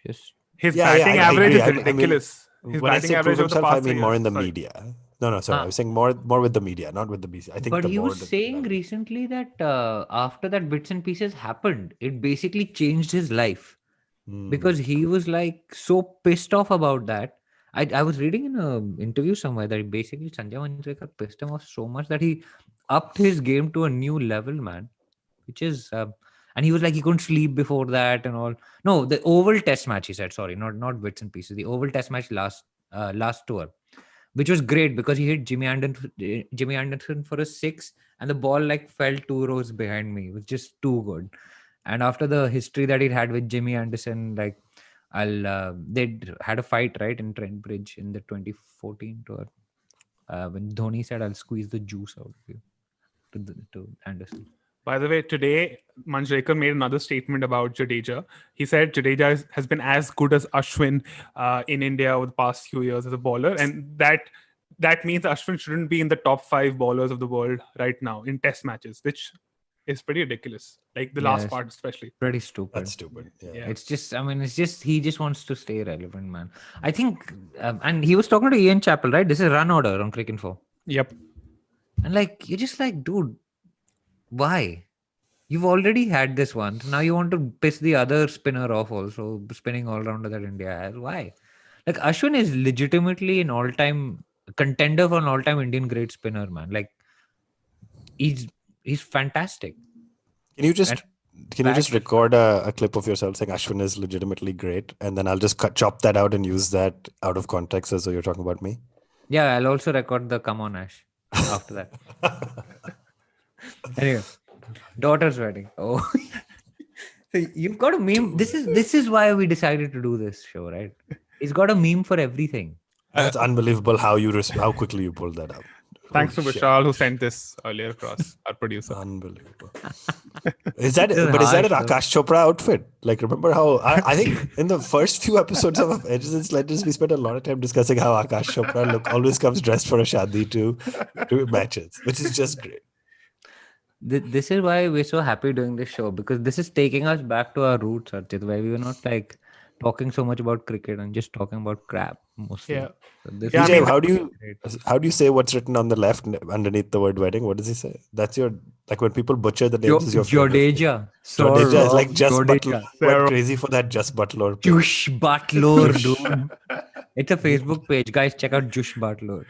just... His batting average is ridiculous. His when I batting say average prove over the himself, I past mean 3 more years. in the Sorry. media. No, sorry. I was saying more with the media, not with the BC. I think But the he more was the- saying recently that after that bits and pieces happened, it basically changed his life. Because he was like so pissed off about that I was reading in an interview somewhere that basically Sanjay Manjrekar pissed him off so much that he upped his game to a new level, man. Which is, and he was like he couldn't sleep before that and all. No, the Oval Test match. He said, sorry, not bits and pieces. The Oval Test match last tour, which was great because he hit Jimmy Anderson for a 6, and the ball like fell 2 rows behind me. It was just too good. And after the history that he'd had with Jimmy Anderson, like they'd had a fight right in Trent Bridge in the 2014 tour when Dhoni said, "I'll squeeze the juice out of you," to Anderson. By the way, today Manjrekar made another statement about Jadeja. He said Jadeja has been as good as Ashwin in India over the past few years as a bowler, and that means Ashwin shouldn't be in the top 5 bowlers of the world right now in Test matches, which is pretty ridiculous. Like the last part, especially. Pretty stupid. That's stupid. Yeah. It's just, I mean, he just wants to stay relevant, man. I think, and he was talking to Ian Chappell, right? This is run order on Cricket Info. Yep. And like, you're just like, dude, why? You've already had this once. Now you want to piss the other spinner off also, spinning all around that India has. Why? Like, Ashwin is legitimately an all-time contender for an all-time Indian great spinner, man. Like, he's fantastic. Can you just record a clip of yourself saying Ashwin is legitimately great, and then I'll just chop that out and use that out of context as though you're talking about me? Yeah, I'll also record the "Come on, Ash" after that. Anyway, daughter's wedding. Oh, so you've got a meme. This is why we decided to do this show, right? It's got a meme for everything. That's unbelievable how quickly you pulled that up. Thanks to Vishal who sent this earlier across, our producer. Unbelievable. Is that an Akash Chopra outfit? Like, remember how I think in the first few episodes of Edges and Sledges, we spent a lot of time discussing how Akash Chopra always comes dressed for a shadi to matches, which is just great. This is why we're so happy doing this show, because this is taking us back to our roots, Archit, where we were not like talking so much about cricket and just talking about crap mostly. Yeah. So Vijay, how do you say what's written on the left underneath the word wedding? What does he say? That's your, like, when people butcher the names, is your Jadeja. Jadeja is like Just Jadeja. Butler. Went crazy for that Just Butler. Jush Butler, dude. It's a Facebook page. Guys, check out Jush Butler.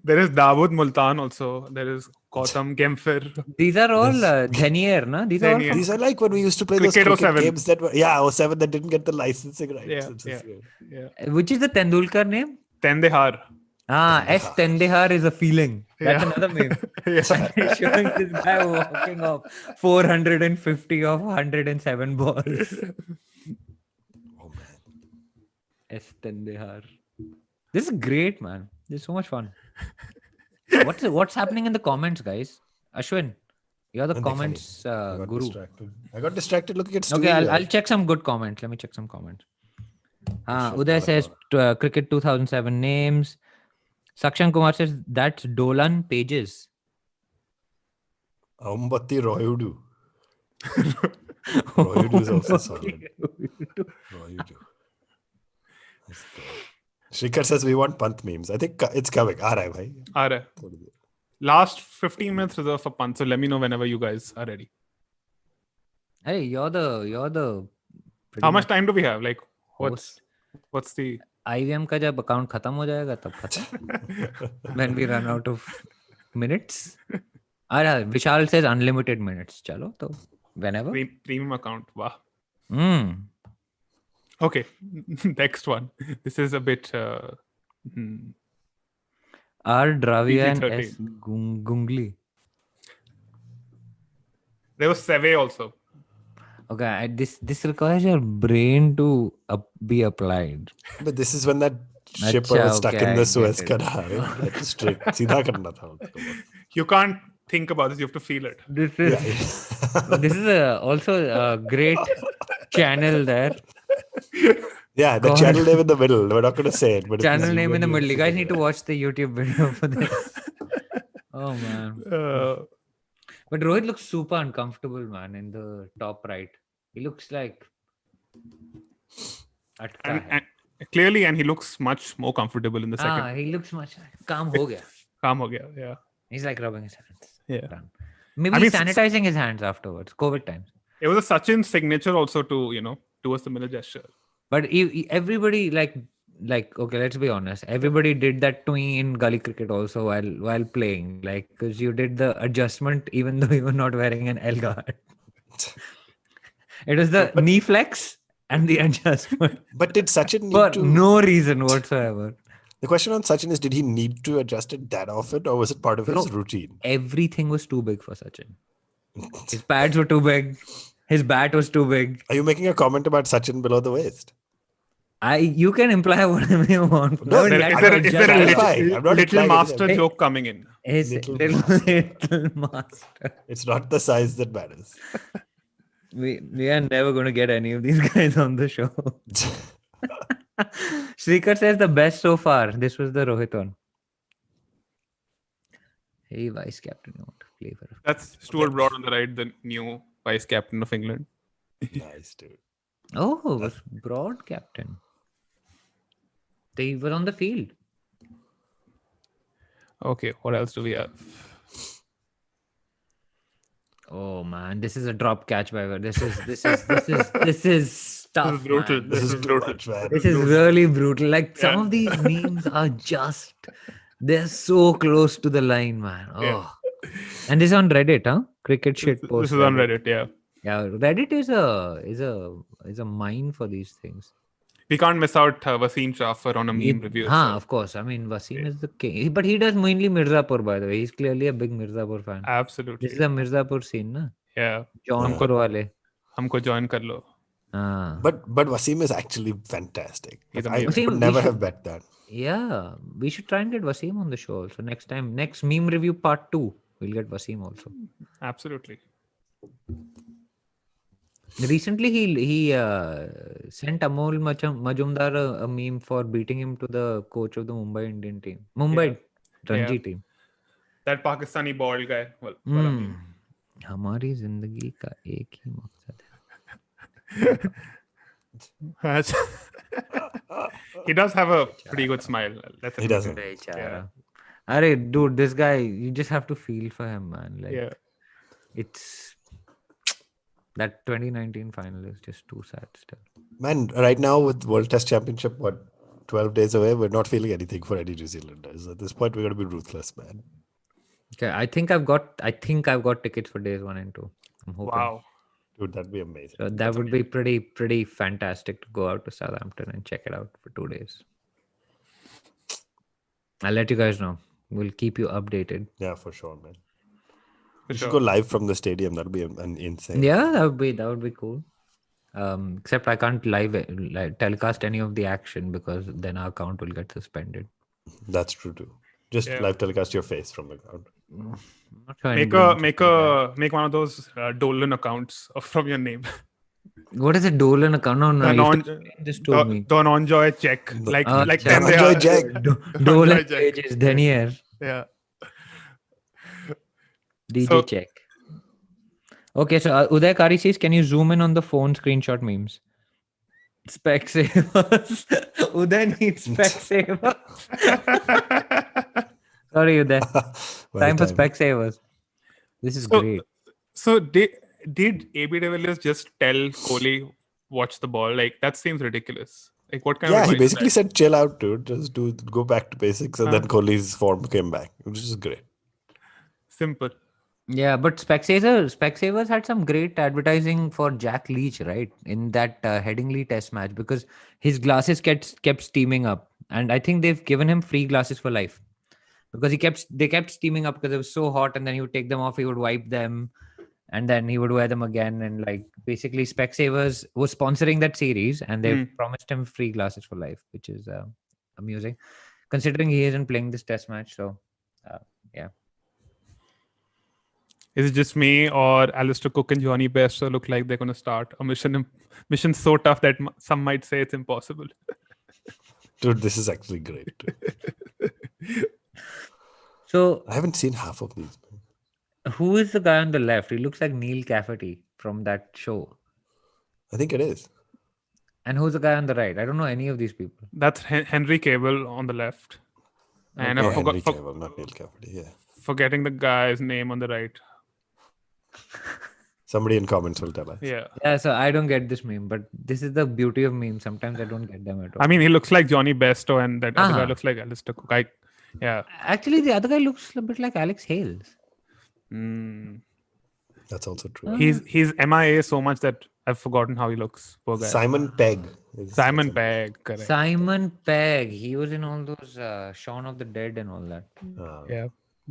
There is Dawood Multan also. There is Gautam Gemfir. These are all Dhenier, no? These are like when we used to play those cricket games that were 07 that didn't get the licensing rights. Yeah. Which is the Tendulkar name? Tendehar. S. Tendehar is a feeling. That's another name. Yeah. Showing this guy walking off 450 of 107 balls. Oh man. S. Tendehar. This is great, man. This is so much fun. What's happening in the comments, guys? Ashwin, you're the comments guru. I got distracted looking at Stewie. Okay, I'll check some good comments. Let me check some comments. Uday says cricket 2007 names. Sakshan Kumar says that's Dolan Pages. Ambati Royudu. Royudu is also solid. Royudu. That's good. Shrikar says we want Pant memes. I think it's coming. Bhai. Last 15 minutes reserved for Pant. So let me know whenever you guys are ready. Hey, you're the. How much time do we have? Like, what's the IVM का जब account खत्म हो जाएगा तब खत्म. When we run out of minutes. Vishal says unlimited minutes. चलो तो whenever. Premium account. Wow. Okay, next one. This is a bit. R. Dravia and S. Gungli. There was Seve also. Okay, this requires your brain to be applied. But this is when that shipper was stuck in the Suez Canal. That's straight. Seedha karna tha. You can't think about this. You have to feel it. This is also a great channel there. Yeah, the channel name in the middle. We're not going to say it. But channel name in the middle. You guys need to watch the YouTube video for this. Oh, man. But Rohit looks super uncomfortable, man, in the top right. He looks like... And clearly, and he looks much more comfortable in the second. He looks much... Calm ho gaya. Calm ho gaya, yeah. He's like rubbing his hands. Yeah. Maybe he's sanitizing his hands afterwards. COVID times. It was a Sachin signature also to, towards the middle gesture. But everybody, like, like, okay, let's be honest. Everybody did that to me in gully cricket also while playing, like, because you did the adjustment even though you were not wearing an L guard. It was the knee flex and the adjustment But did Sachin for need to? no reason whatsoever. The question on Sachin is, did he need to adjust it that often, or was it part of his routine? Everything was too big for Sachin. His pads were too big. His bat was too big. Are you making a comment about Sachin below the waist? You can imply whatever you want. No, Is there a I'm not little implying master anything. joke coming in? His Little little master. It's not the size that matters. We are never going to get any of these guys on the show. Shrikar says the best so far. This was the Rohit one. Hey, vice captain, you want to play for? That's Stuart Broad on the right, the new vice captain of England. Nice, dude. Oh, it was Broad captain. They were on the field. Okay, what else do we have? Oh man, this is a drop catch by This is tough. brutal. Man. This is too much, man. This is really brutal. Like some of these memes are they're so close to the line, man. Oh, Yeah. and this is on Reddit, huh? Cricket shit post. This is on Reddit, yeah. Yeah, Reddit is a mine for these things. We can't miss out Wasim Jafar on a meme review. Of course. I mean, Wasim is the king, but he does mainly Mirzapur, by the way. He's clearly a big Mirzapur fan. Absolutely. This is a Mirzapur scene, na? Yeah. John Korwale. Humko join kar lo. But Wasim is actually fantastic. He's I amazing. would never have bet that. Yeah, we should try and get Wasim on the show also next time. Next meme review part 2, we'll get Wasim also. Absolutely. Recently, he sent Amol Majumdar a meme for beating him to the coach of the Mumbai Indian team. Mumbai Ranji team. That Pakistani bald guy. Well, what a meme. हमारी जिंदगी का एक ही मकसद है. He does have a pretty good smile. He doesn't. Bechara. Arey, dude, this guy, you just have to feel for him, man. Like, it's that 2019 final is just too sad still. Man, right now with World Test Championship, 12 days away, we're not feeling anything for any New Zealanders. At this point, we're going to be ruthless, man. Okay, I think I've got tickets for days 1 and 2. I'm hoping. Wow. Dude, that'd be amazing. So that would be pretty fantastic to go out to Southampton and check it out for 2 days. I'll let you guys know. We'll keep you updated. Yeah, for sure, man. For We sure. should go live from the stadium. That'd be an insane. Yeah, that would be cool. Except I can't live telecast any of the action because then our account will get suspended. That's true too. Just live telecast your face from the ground. I'm not sure anybody Make one of those Dolan accounts from your name. What is a Dolan account? No, just told me. The non-joy check. Like then they Non-joy are. check. Dolan Non-joy check. pages, Dhenier. Yeah. DJ So- check. Okay, so Uday Kari says, can you zoom in on the phone screenshot memes? Specsavers. Uday needs Specsavers. Sorry, Uday. Time for Specsavers. This is great. So did AB de Villiers just tell Kohli watch the ball? Like that seems ridiculous. Like what kind of Yeah, he advice is basically that? said, chill out, dude. Just go back to basics. And then Kohli's form came back, which is great. Simple. Yeah, but Specsavers had some great advertising for Jack Leach, right? In that Headingley test match because his glasses kept steaming up. And I think they've given him free glasses for life. Because they kept steaming up because it was so hot and then he would take them off, he would wipe them and then he would wear them again. And like basically Specsavers was sponsoring that series and they promised him free glasses for life, which is amusing considering he isn't playing this test match. So yeah. Is it just me or Alistair Cook and Johnny Bairstow look like they're going to start a mission so tough that some might say it's impossible? Dude, this is actually great. So I haven't seen half of these. who is the guy on the left? He looks like Neil Cafferty from that show. I think it is. And who's the guy on the right? I don't know any of these people. That's Henry Cable on the left. And I Henry Cavill, not Neil Cafferty. Yeah. forgetting the guy's name on the right. Somebody in comments will tell us. Yeah. Yeah, so I don't get this meme, but this is the beauty of memes. Sometimes I don't get them at all. I mean, he looks like Johnny Besto, and that other guy Uh-huh. looks like Alistair Cook. Yeah. Actually, the other guy looks a bit like Alex Hales. Mm. That's also true. He's MIA so much that I've forgotten how he looks. Poor guy. Simon Pegg. Simon Pegg, correct. Simon Pegg. He was in all those Shaun of the Dead and all that.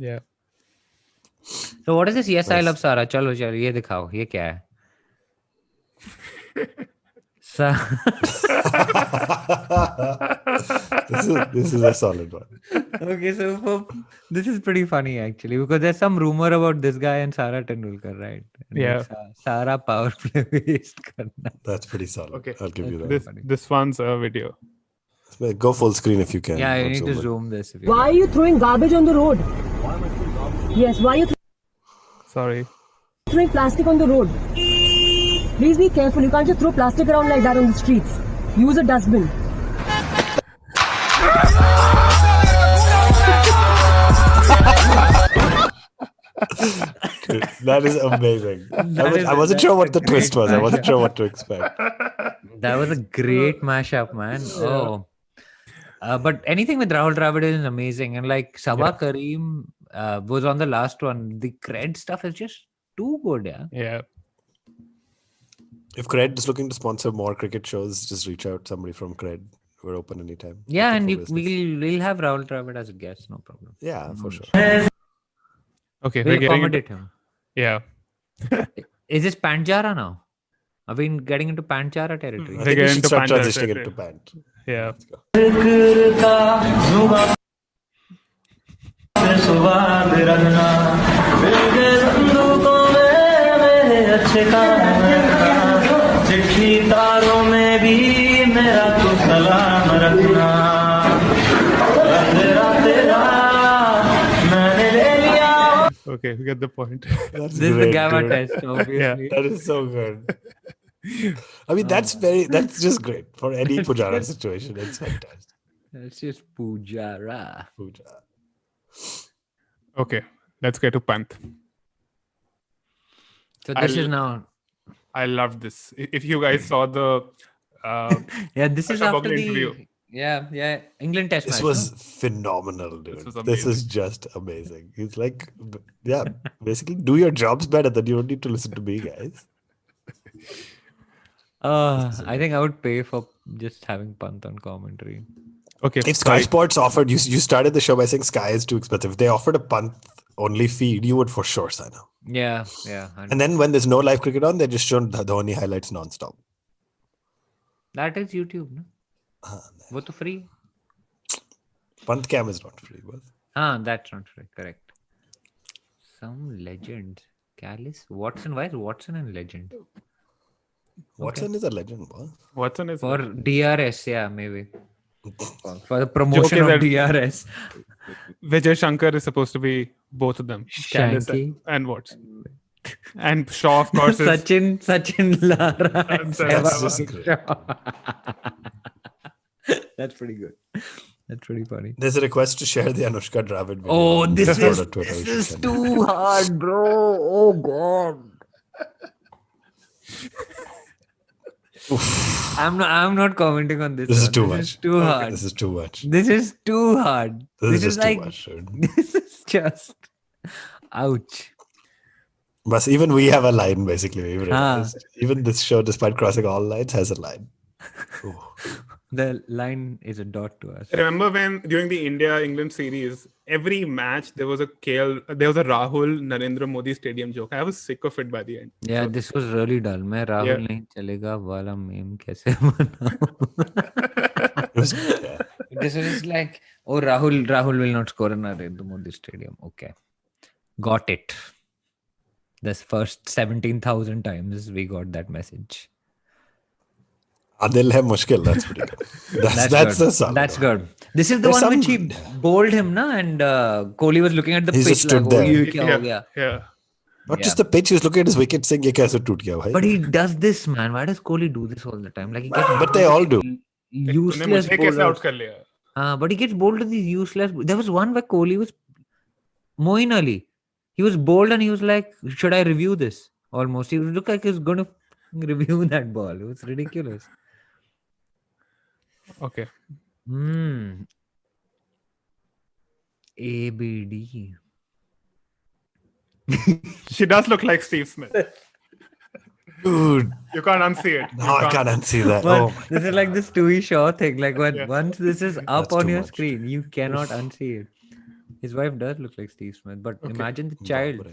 Yeah. So what is this? Yes, I love Sarah. Chalo, ye dikhao. Ye kya hai? This is a solid one. Okay, so this is pretty funny actually, because there's some rumor about this guy and Sara Tendulkar, right? And Yeah. Sara power play waste karna. That's pretty solid. Okay. I'll give you that. This one's a video. Go full screen if you can. Yeah, you Or need to it. zoom this. If you Why are you throwing garbage on the road? Yes, why are you Sorry. throwing plastic on the road? Please be careful. You can't just throw plastic around like that on the streets. Use a dustbin. Dude, that is amazing. I wasn't sure what the twist was. I wasn't sure what to expect. That was a great mashup, man. Oh. But anything with Rahul Dravid is amazing. And like Sabah Kareem was on the last one. The cred stuff is just too good, yeah. Yeah. If Cred is looking to sponsor more cricket shows, just reach out. Somebody from Cred. We're open anytime. Yeah, Looking and for business. we'll have Rahul Dravid as a guest, no problem. Yeah, for sure. Okay. We'll We're getting into, accommodate him. yeah. Is this Pantjara now? Are we getting into Pantjara territory? I They think get we should into start Panther transitioning territory. into Pant. Yeah. Okay, we get the point. That's This is the great, gamma dude. test, obviously. That is so good. I mean, that's just great for any Pujara situation. It's fantastic. That's just Pujara. Puja. Okay, let's get to Pant. So this is I'll- now. I loved this. If you guys saw the Yeah, this is Ashraf after Bakri the interview. yeah England test This match. was no? phenomenal, dude. This was This is just amazing. It's like, yeah, basically do your jobs better. Then you don't need to listen to me, guys. I think I would pay for just having Pant on commentary. okay. If Sky sorry. Sports offered, you started the show by saying Sky is too expensive. If they offered a punt only feed, you would for sure sign up. Yeah. And then when there's no live cricket on, they just show the Dhoni highlights non-stop. That is YouTube, no? वो तो free. Punt cam is not free, but That's not free. Correct. Some legend. Callis Watson. Why is Watson a legend? Watson is a legend, boss. Watson is For DRS, yeah, maybe. For the promotion is of that- DRS. Vijay Shankar is supposed to be both of them. Callis Shanky. and Watson. And Shaw, of course, is Sachin Lara. and That's just Sehwag great. Shaw. That's pretty good. That's pretty funny. There's a request to share the Anushka Dravid video. Oh, on this Discord is or Twitter. this We should is send it. too hard, bro. Oh god. I'm not commenting on this. This is one. too This much. is too hard. This is too much. This is too hard. This is is just too like much, dude. this is just ouch. But even we have a line, basically. We Ah. realized. Even this show, despite crossing all lines, has a line. Ooh. The line is a dot to us. Remember when during the India-England series, every match there was a Rahul Narendra Modi Stadium joke. I was sick of it by the end. Yeah, this was really dull. मैं राहुल नहीं चलेगा वाला meme कैसे बनाऊं? It was, yeah. This is like, oh, Rahul will not score in Narendra Modi Stadium. Okay, got it. This first 17,000 times we got that message. Adil hai mushkil. That's pretty good. That's good. the solid That's one. good. This is the There's one which some- he bowled him, na? And Kohli was looking at the He pitch just like, stood oh, there. ye kya ho gaya? Yeah. Not Yeah. just the pitch, he was looking at his wicket saying, ye kaise toot gaya, bhai? But he does this, man. Why does Kohli do this all the time? Like he gets But they all do. तूने useless मुझे कैसे out bowlers. कर लिया? But he gets bowled to these useless. There was one where Kohli was Moeen Ali. He was bowled and he was like, "Should I review this?" Almost. He looked like he was going to review that ball. It was ridiculous. Okay. ABD. She does look like Steve Smith. Dude, You can't unsee it. no, I can't unsee that. But Oh, this is like this Stewie Shaw thing. Like once this is up That's on too your much. screen, you cannot unsee it. His wife does look like Steve Smith, but imagine the child.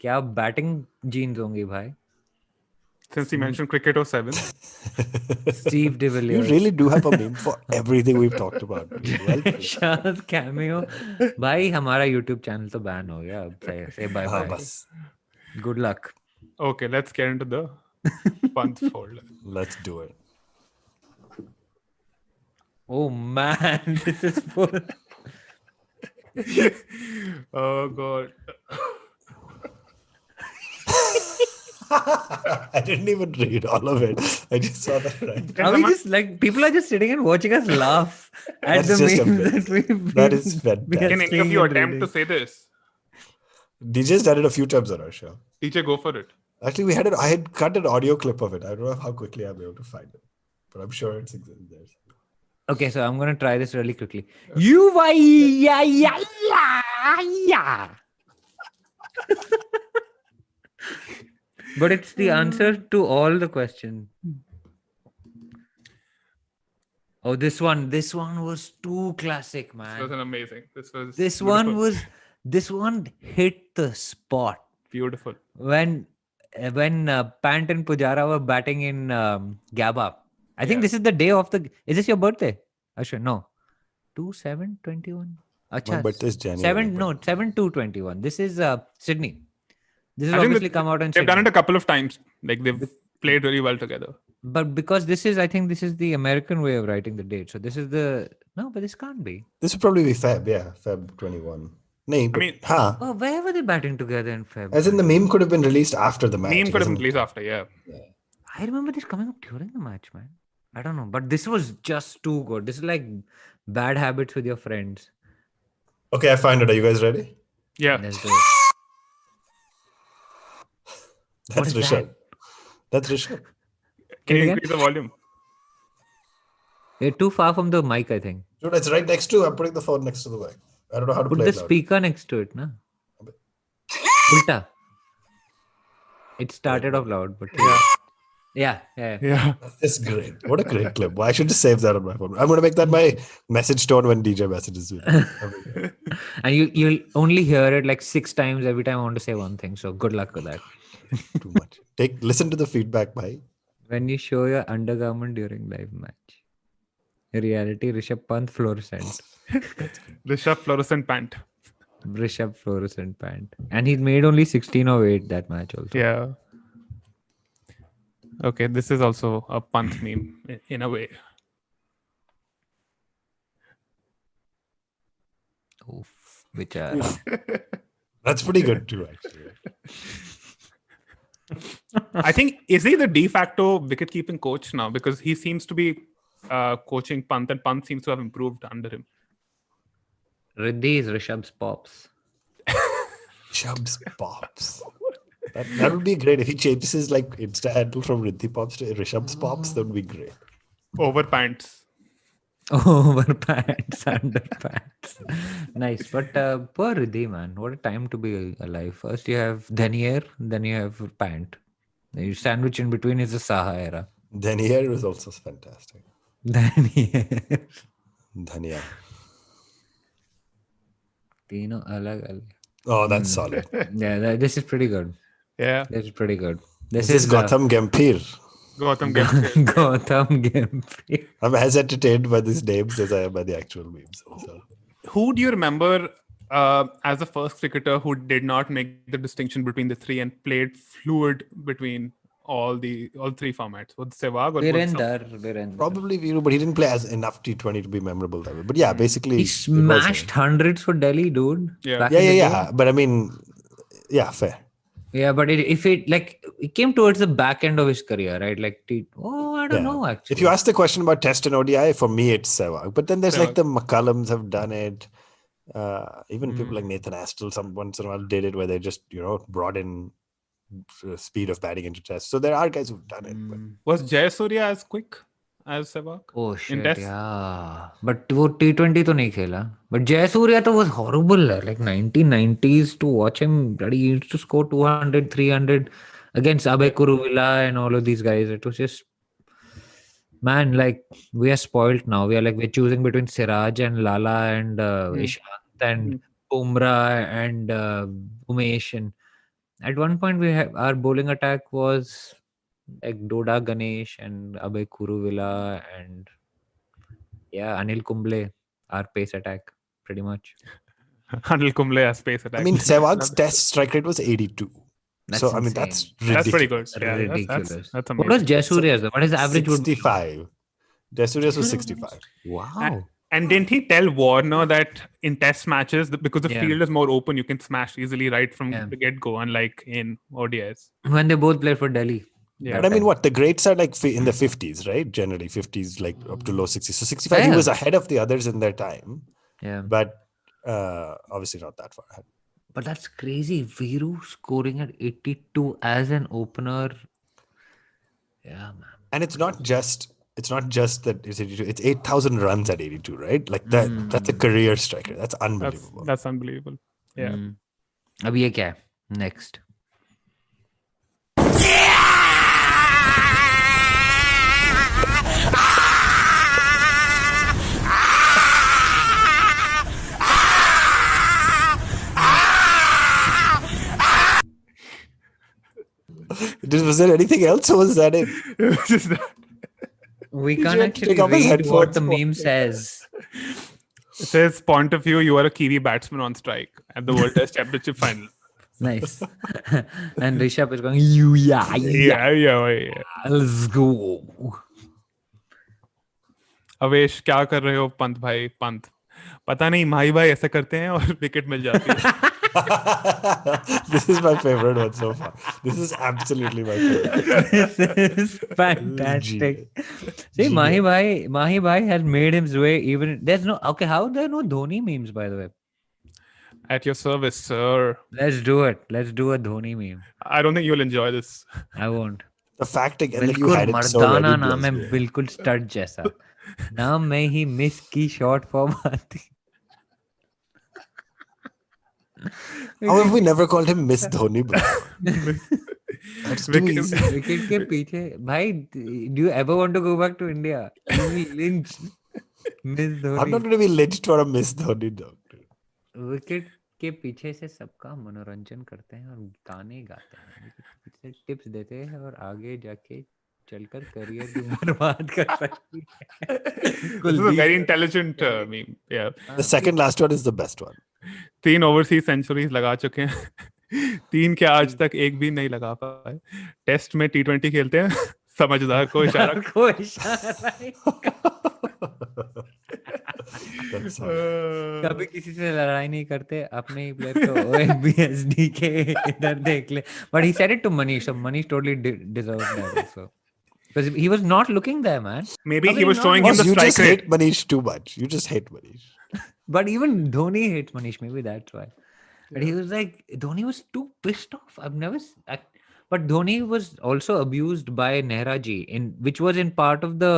क्या batting genes होंगे भाई? Since he mentioned cricket 07. Steve De you Villiers. really do have a meme for everything we've talked about. Well played. Shah's cameo. भाई हमारा YouTube channel तो ban हो गया. अब say bye हाँ, bye. बस. Good luck. Okay, let's get into the punt folder. Let's do it. Oh man, this is full. Oh god. I didn't even read all of it. I just saw that. Right. Are we just like people are just sitting and watching us laugh at That's the just memes amazing. that we've That been- is we are fantastic. Can any of seeing you and attempt reading. to say this? DJ's done it a few times on our show. DJ, go for it. Actually, we had it. I had cut an audio clip of it. I don't know how quickly I'm able to find it, but I'm sure it's there. Okay, so I'm gonna try this really quickly. You yeah. But it's the answer to all the questions. Oh, this one was too classic, This was man. an amazing. This One hit the spot beautiful. when Pant and Pujara were batting in Gaba. I think Yeah. this is the day of the. Is this your birthday? Ashwin, no. 2/7/21. Acha, birthday is January, 7/2/21. This is Sydney. This has I think obviously come out in They've done Sydney. it a couple of times. Like they've played really well together. But because I think this is the American way of writing the date. So this is no, but this can't be. This would probably be Feb. Yeah, Feb 21. Nee, but, mean- Oh, where were they batting together in February? as in the meme could have been released after the match. Meme could have been wasn't it? released after, yeah. I remember this coming up during the match, man. I don't know, but this was just too good. This is like bad habits with your friends. Okay, I find it. Are you guys ready? Yeah. Let's do it. That's is Rishabh. that? That's Rishabh. Can you again? increase the volume? You're too far from the mic, I think. Dude, it's right next to. I'm putting the phone next to the mic. I don't know how to Put play the it loud. speaker next to it, na? Ulta. It started off loud, but yeah. Yeah. It's great. What a great clip. Well, I should just save that on my phone. I'm going to make that my message tone when DJ messages me. And you'll only hear it like 6 times every time I want to say one thing. So good luck with that. Too much. Listen to the feedback, bhai. When you show your undergarment during live match. Reality, Rishabh Pant fluorescent. Rishabh fluorescent pant. Rishabh fluorescent pant. And he made only 16 or 8 that match also. Yeah. Okay, this is also a punt meme in a way. Oof, bichara. That's pretty good too, actually. I think, is he the de facto wicket-keeping coach now? Because he seems to be coaching punt, and punt seems to have improved under him. Riddhi is Rishabh's pops. Chubbs Pops. That would be great if he changes his like Insta handle from Riddhi Pops to Rishabh's Pops. That would be great. Over pants. Over pants, under pants. Nice. But poor Riddhi, man. What a time to be alive. First you have Dhenier, then you have pant. You sandwich in between is the Saha era. Dhenier was also fantastic. Dhenier. Dhaniya. Tino alag alag. Oh, that's solid. Yeah, this is pretty good. Yeah. This is pretty good. This is Gautam Gambhir. Gautam Gambhir. Gautam Gambhir. I'm as entertained by these names as I am by the actual memes. So. Who do you remember as the first cricketer who did not make the distinction between the three and played fluid between all three formats? Was it Sehwag or Virender. Probably Viru, but he didn't play as enough T20 to be memorable that way. But yeah, basically. He smashed hundreds for Delhi, dude. Yeah. Back in the day. Yeah. But I mean, yeah, fair. Yeah, but it came towards the back end of his career, right? Like, I don't know actually. If you ask the question about Test and ODI, for me it's Sehwag. But then there's like Sehwag. the McCullums have done it. Even people like Nathan Astle, some once in a while did it where they just brought in speed of batting into Test. So there are guys who've done it. But Was Jayasurya as quick as Sehwag? Oh in shit, Test? yeah. But वो T20 तो नहीं खेला. But Jayasuriya तो was horrible. Like 1990s to watch him, bloody, he used to score 200, 300 against Abe Kuruvilla and all of these guys. It was just, man, like we are spoilt now. We're choosing between Siraj and Lala and Ishant and Bumrah and Umesh. And at one point our bowling attack was like Doda Ganesh and Abe Kuruvilla and Anil Kumble, our pace attack, pretty much. Anil Kumble as pace attack. I mean, Sehwag's Test strike rate was 82. That's so I mean, insane. that's ridiculous. That's pretty good. Yeah, Ridiculous. That's What was amazing. Jayasuriya's though? What his average would be? 65. Jayasuriya's was 65. Wow. And didn't he tell Warner that in Test matches, because the Yeah. field is more open, you can smash easily right from Yeah. the get-go, unlike in ODIs? When they both played for Delhi. Yeah. But I mean, what? The greats are like in the 50s, right? Generally, 50s, like up to low 60s. So 65, he Fair. was ahead of the others in their time, Yeah. but obviously not that far ahead. But that's crazy. Viru scoring at 82 as an opener. Yeah, man. And it's not just that it's 82. It's 8,000 runs at 82, right? Like that. That's a career striker. That's unbelievable. That's unbelievable. Yeah. अब ये क्या है? Next. Was there anything else, or was that it? Just that. We Did can't you have to actually take off his read what the headphones? meme says. It says, point of view, you are a Kiwi batsman on strike at the World Test Championship final. Nice. And Rishabh is going, yeah. Let's go. Avesh क्या कर रहे हो पंत भाई पंत पता नहीं माही भाई ऐसा करते हैं और विकेट मिल जाती है This is my favorite one so far. This is absolutely my favorite. This is fantastic. See, Mahi Bhai has made his way even. There's no. Okay, how are there no Dhoni memes, by the way? At your service, sir. Let's do it. Let's do a Dhoni meme. I don't think you'll enjoy this. I won't. The fact again that you बिल्कुल had it so ready. मर्दाना नाम है blows me away. बिल्कुल stud जैसा नाम में ही miss की short form आती How have we never called him Miss Dhoni before? That's too easy. Wicket के पीछे भाई do you ever want to go back to India? You will lynch Miss I'm Dhoni. not going to be lynched for a Miss Dhoni doctor. Wicket के पीछे से सबका मनोरंजन करते हैं और गाने गाते हैं विकेट पीछे टिप्स देते हैं और आगे जाके चलकर करियर भी बर्बाद कर सकती है This is a very intelligent meme. Yeah. The second last one is the best one. 3 overseas centuries लगा चुके हैं 3 के आज तक एक भी नहीं लगा पाए टेस्ट में T20 खेलते हैं समझदार को इशारा को इशारा That's all. कभी किसी से लड़ाई नहीं करते अपने ही प्लेयर को OFBSD के इधर देख ले but he said it to Manish so Manish totally deserved that also because he was not looking there man maybe he was not showing him Boss, the you strike just rate hate Manish too much. You just hate Manish. but even Dhoni hates Manish maybe that's why but he was like Dhoni was too pissed off I've never but Dhoni was also abused by Nehra ji which was in part of the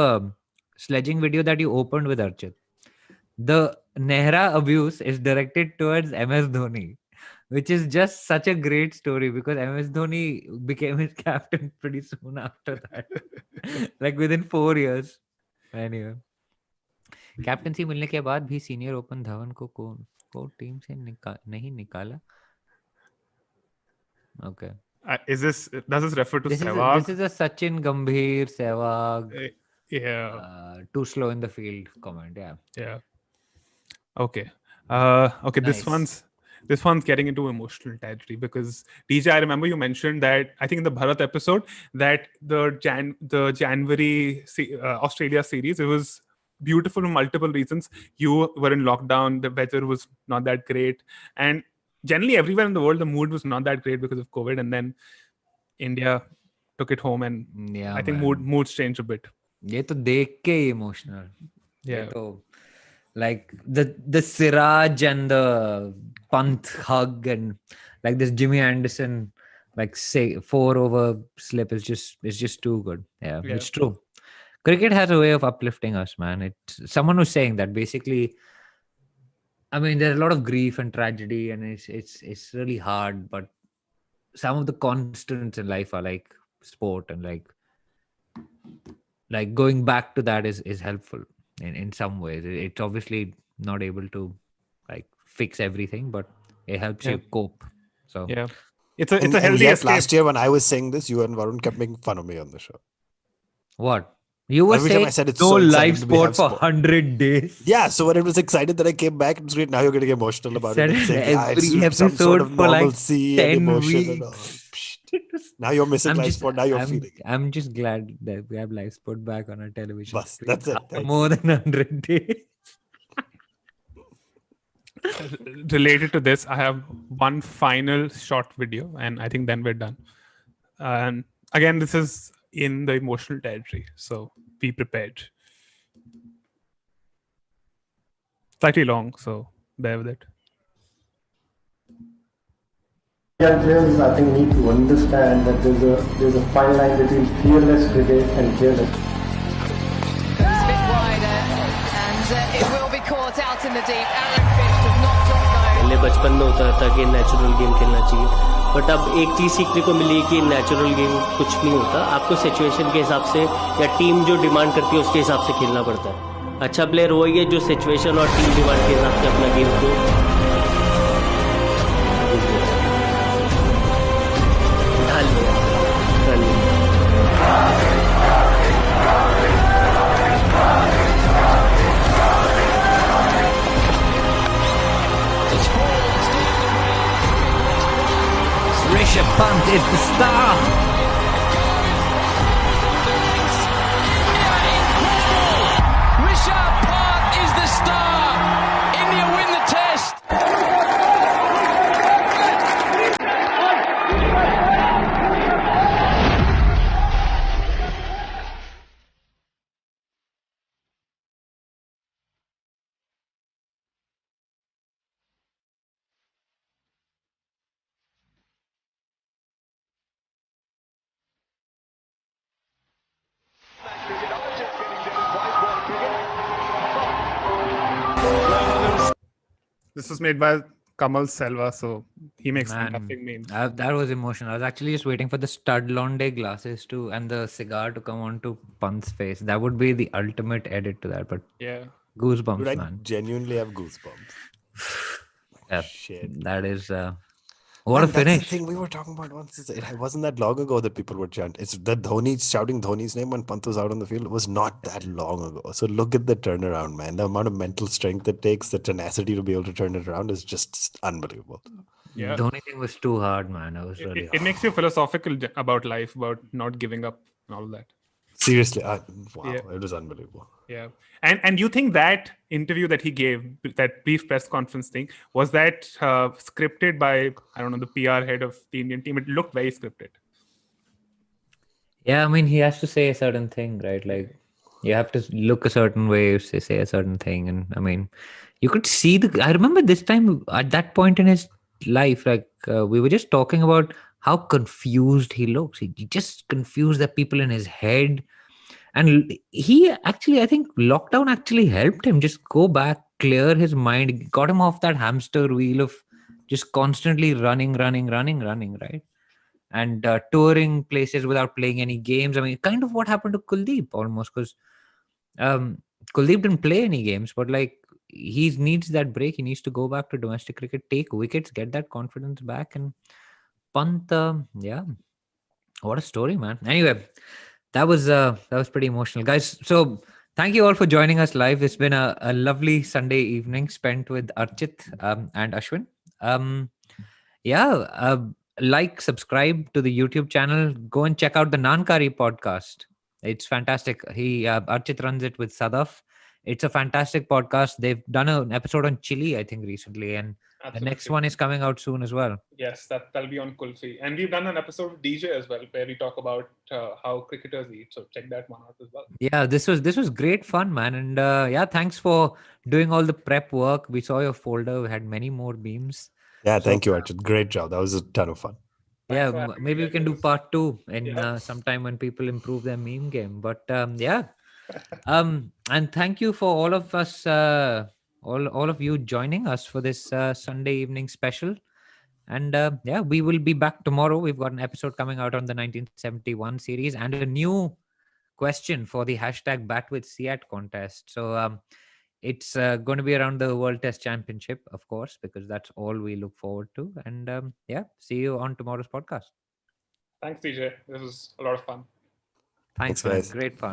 sledging video that you opened with Archit. The Nehra abuse is directed towards MS Dhoni, which is just such a great story because MS Dhoni became his captain pretty soon after that, like within 4 years. Anyway, captaincy मिलने के बाद भी senior open Dhawan को team से नहीं निकाला. Okay. does this refer to This Sehwag? is a Sachin Gambhir Sehwag. Yeah. Too slow in the field comment. Yeah. Okay. Okay. Nice. This one's getting into emotional territory because DJ, I remember you mentioned that I think in the Bharat episode that the January Australia series, it was beautiful for multiple reasons. You were in lockdown, the weather was not that great, and generally everywhere in the world the mood was not that great because of COVID, and then India took it home, and Yeah, I think man. moods changed a bit. ये तो देख के ही emotional Yeah. तो like the Siraj and the Pant hug and like this Jimmy Anderson like say 4 over slip is just too good. Yeah, Yeah. it's true. Cricket has a way of uplifting us, man. It's someone was saying that basically. I mean, there's a lot of grief and tragedy, and it's really hard. But some of the constants in life are like sport, and like going back to that is helpful in some ways. It's obviously not able to like fix everything, but it helps Yeah. you cope. So Yeah. It's a And healthy yet, escape. last year when I was saying this, you and Varun kept making fun of me on the show. what you were Every time saying? I said it's No so live exciting to sport have for sport. 100 days. Yeah, so when it was excited that I came back, it was great. Now you're getting emotional about Said it. And it saying, yeah, every it's some sort episode of for like normalcy and 10 emotion and all. weeks. Psht. Now you're missing live sport. Now you're feeling it. I'm just glad that we have live sport back on our television. Bas, screen that's it. after Thank more than 100 days. Related to this, I have one final short video, and I think then we're done. And again, this is in the emotional territory, so be prepared. Slightly long, so bear with it. Young players, I think, need to understand that there's a fine line between fearless cricket and careless. Goes a bit wider, and it will be caught out in the deep. Aaron Finch does not drop goal. पहले बचपन में होता था कि natural game खेलना चाहिए, but अब एक चीज़ सीखने को मिली कि नेचुरल गेम कुछ नहीं होता, आपको सिचुएशन के हिसाब से या टीम जो डिमांड करती है उसके हिसाब से खेलना पड़ता है. अच्छा प्लेयर वही है जो सिचुएशन और टीम डिमांड के हिसाब से अपना गेम को ढाल लिया. Rishabh Pant is the star. Rishabh Pant is the star. India win the test. This was made by Kamal Selva, so he makes Man, fantastic memes. that was emotional. I was actually just waiting for the stud Londe glasses to and the cigar to come onto Pant's face. That would be the ultimate edit to that. But Yeah. goosebumps, Dude, I man. genuinely have goosebumps. Yeah, Shit. that is what Man, a that's finish. the thing we were talking about once. It wasn't that long ago that people would chant. It's that Dhoni shouting Dhoni's name when Pant was out on the field was not that long ago. So look at the turnaround, man. The amount of mental strength it takes, the tenacity to be able to turn it around is just unbelievable. Yeah. The only thing was too hard, man. It was really It hard. makes you philosophical about life, about not giving up and all that. Seriously, wow, Yeah. it was unbelievable. Yeah. And you think that interview that he gave, that brief press conference thing, was that scripted by, I don't know, the PR head of the Indian team? It looked very scripted. Yeah, I mean, he has to say a certain thing, right? Like, you have to look a certain way if they say a certain thing. And I mean, you could see I remember this time at that point in his life, like, we were just talking about how confused he looks. He just confused the people in his head. And he actually, I think lockdown actually helped him just go back, clear his mind, got him off that hamster wheel of just constantly running, right? And touring places without playing any games. I mean, kind of what happened to Kuldeep almost, because Kuldeep didn't play any games, but like he needs that break. He needs to go back to domestic cricket, take wickets, get that confidence back. And Pant, yeah, what a story, man. Anyway, that was pretty emotional, guys. So thank you all for joining us live. It's been a lovely Sunday evening spent with Archit and Ashwin. Like, subscribe to the YouTube channel. Go and check out the Naan Curry podcast. It's fantastic. Archit runs it with Sadaf. It's a fantastic podcast. They've done an episode on chili, I think, recently, and the next one is coming out soon as well. Yes, that'll be on Kulfi. And we've done an episode of DJ as well, where we talk about how cricketers eat. So check that one out as well. Yeah, this was great fun, man. And thanks for doing all the prep work. We saw your folder. We had many more beams. Yeah, thank you, Archit. Great job. That was a ton of fun. Yeah, for having maybe me we can do again. part 2 in Yeah. sometime when people improve their meme game. But yeah, and thank you for all of us, all of you joining us for this Sunday evening special. And yeah, we will be back tomorrow. We've got an episode coming out on the 1971 series and a new question for the hashtag Bat with Siat contest. So it's going to be around the World Test Championship, of course, because that's all we look forward to. And yeah, see you on tomorrow's podcast. Thanks, DJ. This was a lot of fun. Thanks, Thanks, man. guys. Great fun.